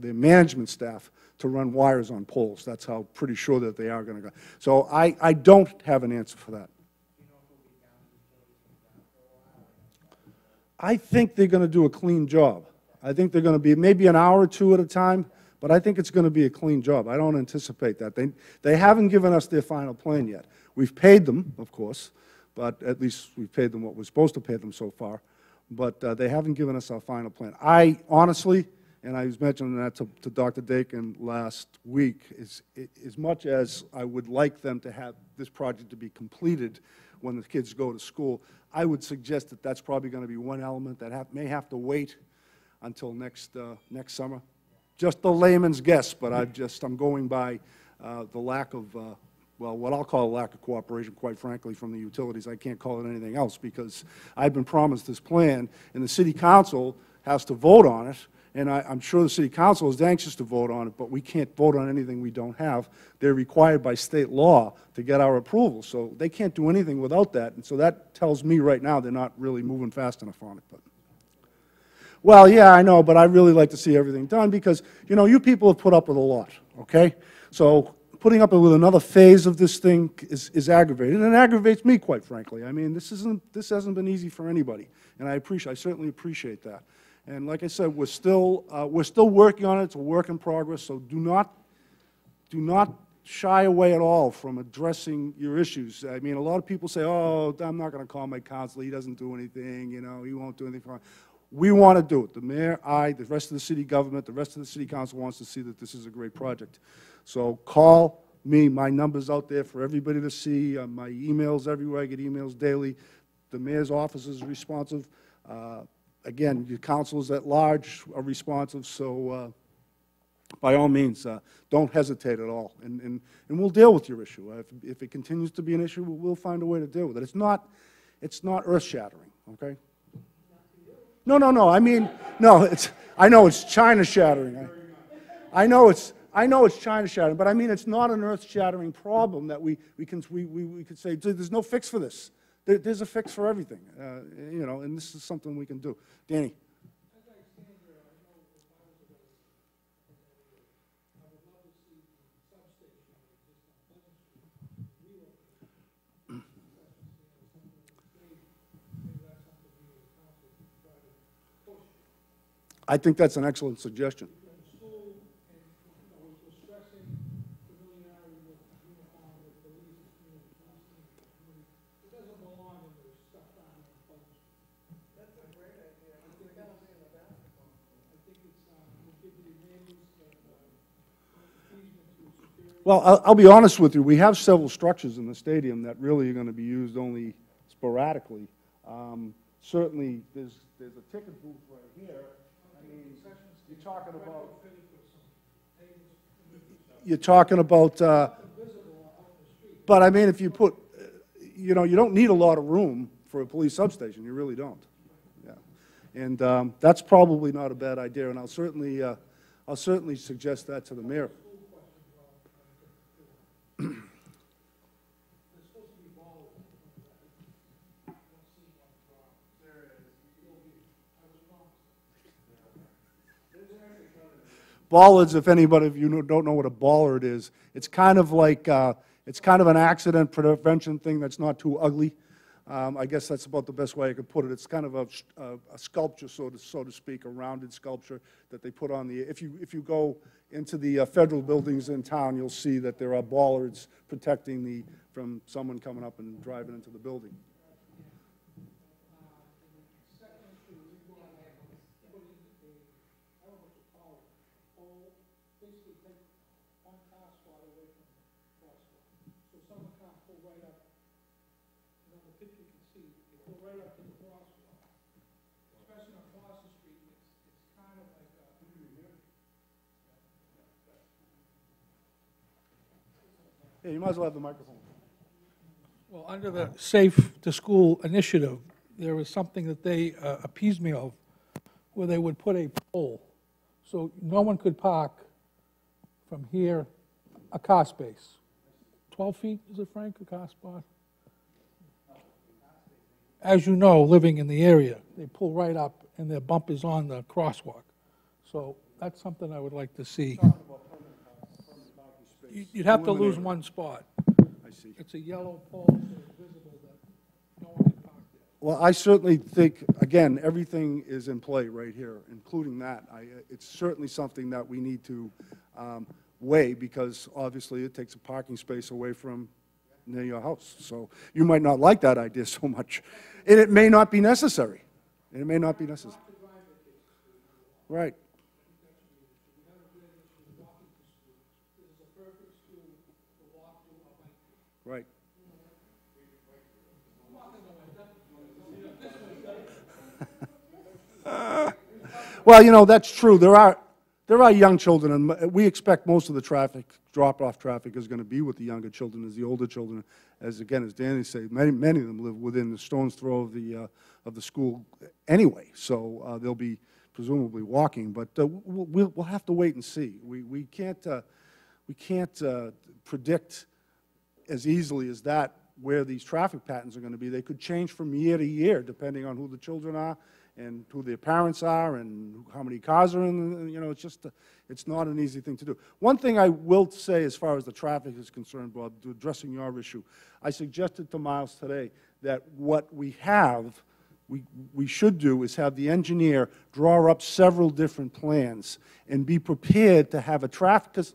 management staff to run wires on poles. That's how pretty sure that they are going to go. So I don't have an answer for that. I think they're going to do a clean job. I think they're going to be maybe an hour or two at a time, but I think it's going to be a clean job. I don't anticipate that. They haven't given us their final plan yet. We've paid them, of course, but at least we've paid them what we're supposed to pay them so far. But they haven't given us our final plan. I honestly and I was mentioning that to Dr. Dakin last week, is as much as I would like them to have this project to be completed when the kids go to school, I would suggest that that's probably going to be one element that may have to wait until next summer. Just a layman's guess, but I'm going by the lack of, well, what I'll call a lack of cooperation, quite frankly, from the utilities. I can't call it anything else, because I've been promised this plan, and the city council has to vote on it, and I'm sure the city council is anxious to vote on it, but we can't vote on anything we don't have. They're required by state law to get our approval, so they can't do anything without that, and so that tells me right now they're not really moving fast enough on it. But, well, yeah, I know, but I really like to see everything done, because, you know, you people have put up with a lot, okay? So putting up with another phase of this thing is aggravating, and it aggravates me, quite frankly. I mean, this hasn't been easy for anybody, and I certainly appreciate that. And like I said, we're still working on it. It's a work in progress. So do not shy away at all from addressing your issues. I mean, a lot of people say, "Oh, I'm not going to call my counselor. He doesn't do anything. You know, he won't do anything for me." We want to do it. The mayor, the rest of the city government, the rest of the city council wants to see that this is a great project. So call me. My number's out there for everybody to see. My email's everywhere. I get emails daily. The mayor's office is responsive. Again, your councils at large are responsive, so by all means, don't hesitate at all, and we'll deal with your issue. If it continues to be an issue, we'll find a way to deal with it. It's not earth-shattering, okay? No. I mean, no. I know it's China-shattering. I know it's China-shattering, but I mean, it's not an earth-shattering problem that we could say there's no fix for this. There's a fix for everything, you know, and this is something we can do. Danny. I think that's an excellent suggestion. Well, I'll be honest with you. We have several structures in the stadium that really are going to be used only sporadically. Certainly, there's a ticket booth right here. I mean, you're talking about, but I mean, if you put, you know, you don't need a lot of room for a police substation. You really don't. Yeah, and that's probably not a bad idea. And I'll certainly suggest that to the mayor. Bollards, if anybody of you don't know what a bollard is, it's kind of like it's kind of an accident prevention thing that's not too ugly. I guess that's about the best way I could put it. It's kind of a sculpture, so to speak, a rounded sculpture that they put on the. If you go into the federal buildings in town, you'll see that there are bollards protecting from someone coming up and driving into the building. Yeah, you might as well have the microphone. Well, under the Safe to School initiative, there was something that they appeased me of, where they would put a pole, so no one could park from here, a car space. 12 feet, is it, Frank, a car spot? As you know, living in the area, they pull right up and their bump is on the crosswalk. So that's something I would like to see. You'd have to lose one spot. I see. It's a yellow pole, so it's visible that no one can park there. Well, I certainly think, again, everything is in play right here, including that. It's certainly something that we need to weigh, because obviously it takes a parking space away from near your house. So you might not like that idea so much, and it may not be necessary. Right. Right. Well, you know, that's true. There are young children, and we expect most of the traffic, drop-off traffic, is going to be with the younger children as the older children. As again, as Danny said, many of them live within the stone's throw of the school anyway, so they'll be presumably walking. But we'll have to wait and see. We can't predict as easily as that where these traffic patterns are going to be. They could change from year to year depending on who the children are and who their parents are and how many cars are in, you know, it's just, it's not an easy thing to do. One thing I will say as far as the traffic is concerned, Bob, addressing your issue, I suggested to Miles today that what we should do is have the engineer draw up several different plans and be prepared to have a traffic, because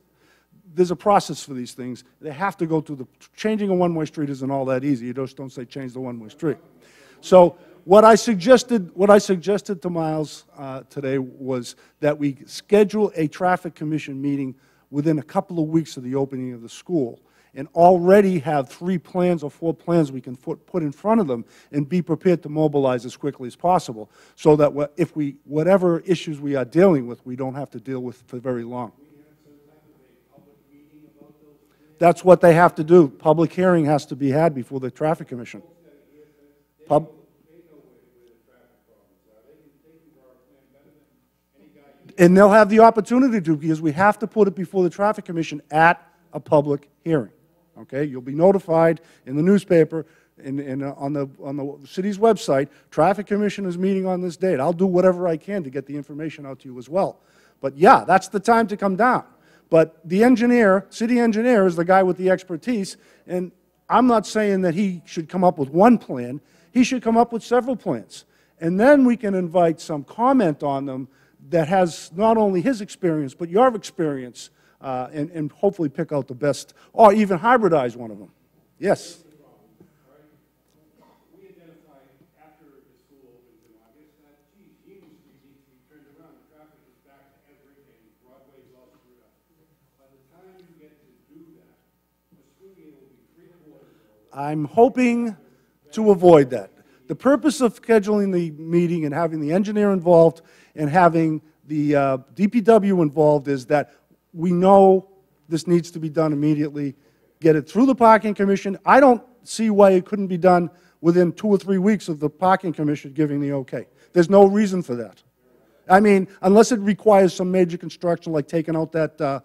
there's a process for these things. They have to go through changing a one-way street isn't all that easy. You just don't say change the one-way street. So what I suggested to Miles today was that we schedule a traffic commission meeting within a couple of weeks of the opening of the school and already have 3 plans or 4 plans we can put in front of them and be prepared to mobilize as quickly as possible so that whatever issues we are dealing with, we don't have to deal with for very long. That's what they have to do. Public hearing has to be had before the traffic commission. And they'll have the opportunity to, because we have to put it before the traffic commission at a public hearing. Okay, you'll be notified in the newspaper and on the city's website. Traffic commission is meeting on this date. I'll do whatever I can to get the information out to you as well. But yeah, that's the time to come down. But the engineer, city engineer, is the guy with the expertise, and I'm not saying that he should come up with one plan. He should come up with several plans, and then we can invite some comment on them that has not only his experience, but your experience, and hopefully pick out the best, or even hybridize one of them. Yes? We identified after the school opens in August that, geez, Union Street needs to be turned around. The traffic is back to Everett and Broadway is all screwed up. By the time you get to do that, the school year will be 3 quarters over. I'm hoping to avoid that. The purpose of scheduling the meeting and having the engineer involved and having the DPW involved is that we know this needs to be done immediately. Get it through the parking commission. I don't see why it couldn't be done within 2 or 3 weeks of the parking commission giving the okay. There's no reason for that. I mean, unless it requires some major construction like taking out that,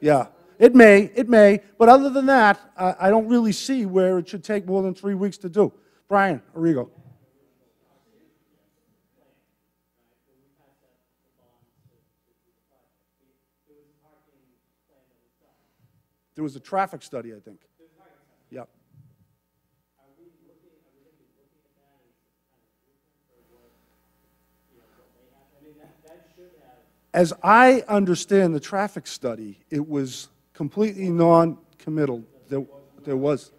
yeah. It may, but other than that, I don't really see where it should take more than 3 weeks to do. Brian Arrigo. There was a traffic study, I think. Yeah. As I understand the traffic study, it was completely non-committal. There was.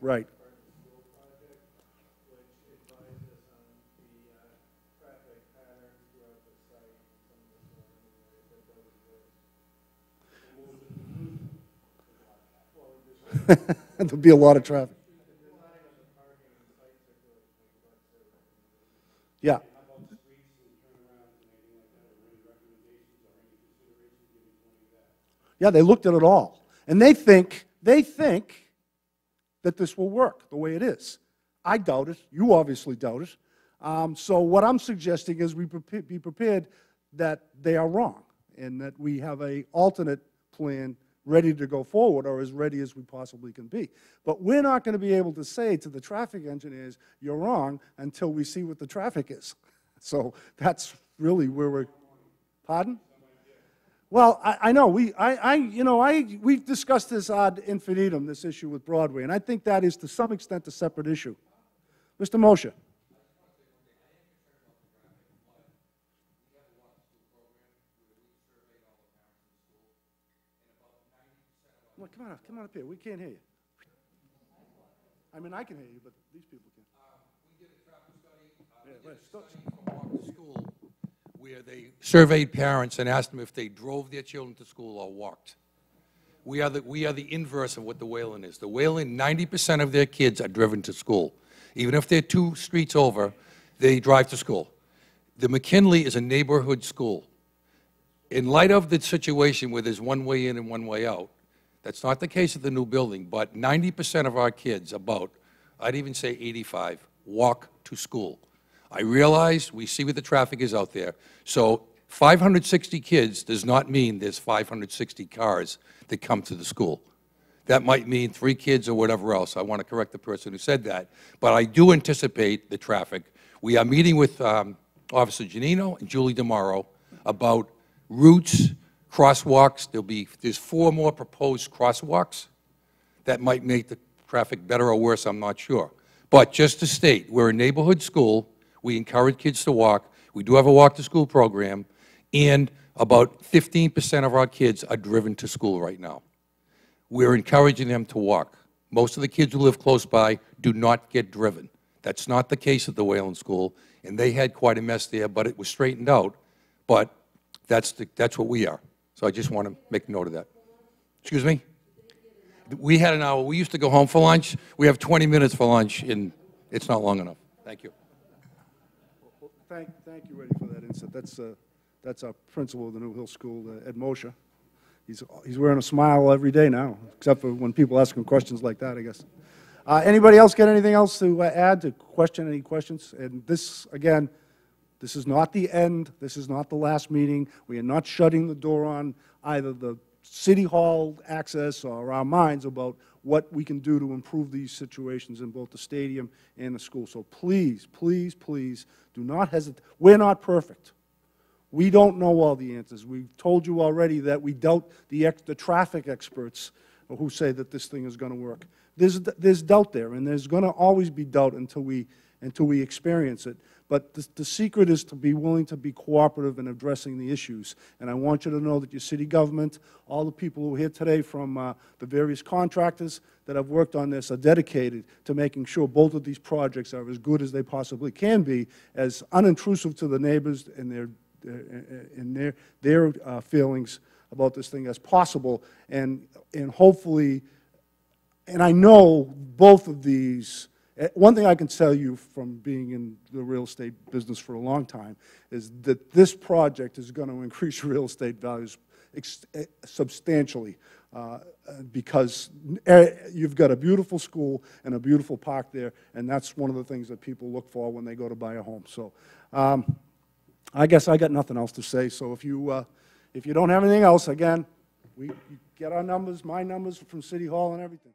Right. There'll be a lot of traffic. Yeah. Yeah, they looked at it all. And they think that this will work the way it is. I doubt it. You obviously doubt it. So what I'm suggesting is we be prepared that they are wrong and that we have an alternate plan ready to go forward, or as ready as we possibly can be. But we're not going to be able to say to the traffic engineers, you're wrong, until we see what the traffic is. So that's really where we're, pardon? Well, I know, we've discussed this ad infinitum, this issue with Broadway, and I think that is to some extent a separate issue. Mr. Moshe. Well, come on up here. We can't hear you. I mean, I can hear you, but these people can't. We did a traffic study. From walk to school. where they surveyed parents and asked them if they drove their children to school or walked. We are the inverse of what the Wayland is. The Wayland, 90% of their kids are driven to school. Even if they're 2 streets over, they drive to school. The McKinley is a neighborhood school. In light of the situation where there's one way in and one way out, that's not the case at the new building, but 90% of our kids, I'd even say 85, walk to school. I realize we see what the traffic is out there. So 560 kids does not mean there's 560 cars that come to the school. That might mean 3 kids or whatever else. I want to correct the person who said that. But I do anticipate the traffic. We are meeting with Officer Giannino and Julie tomorrow about routes, crosswalks. There's 4 more proposed crosswalks that might make the traffic better or worse, I'm not sure. But just to state, we're a neighborhood school. We encourage kids to walk. We do have a walk-to-school program, and about 15% of our kids are driven to school right now. We're encouraging them to walk. Most of the kids who live close by do not get driven. That's not the case at the Wayland School, and they had quite a mess there, but it was straightened out. But that's what we are. So I just want to make note of that. Excuse me? We had an hour. We used to go home for lunch. We have 20 minutes for lunch, and it's not long enough. Thank you. Well, thank you, Eddie, for that insight. That's our principal of the New Hill School, Ed Moshe. He's wearing a smile every day now, except for when people ask him questions like that, I guess. Anybody else got anything else to add, to question, any questions? And this, again, this is not the end. This is not the last meeting. We are not shutting the door on either the City Hall access or our minds about what we can do to improve these situations in both the stadium and the school. So please, please, please do not hesitate. We're not perfect. We don't know all the answers. We've told you already that we doubt the traffic experts who say that this thing is going to work. There's doubt there, and there's going to always be doubt until we experience it. But the secret is to be willing to be cooperative in addressing the issues. And I want you to know that your city government, all the people who are here today from the various contractors that have worked on this are dedicated to making sure both of these projects are as good as they possibly can be, as unintrusive to the neighbors and their feelings about this thing as possible. And hopefully, and I know both of these. One thing I can tell you from being in the real estate business for a long time is that this project is going to increase real estate values substantially because you've got a beautiful school and a beautiful park there, and that's one of the things that people look for when they go to buy a home. So I guess I got nothing else to say. So if you don't have anything else, again, you get our numbers, my numbers from City Hall and everything.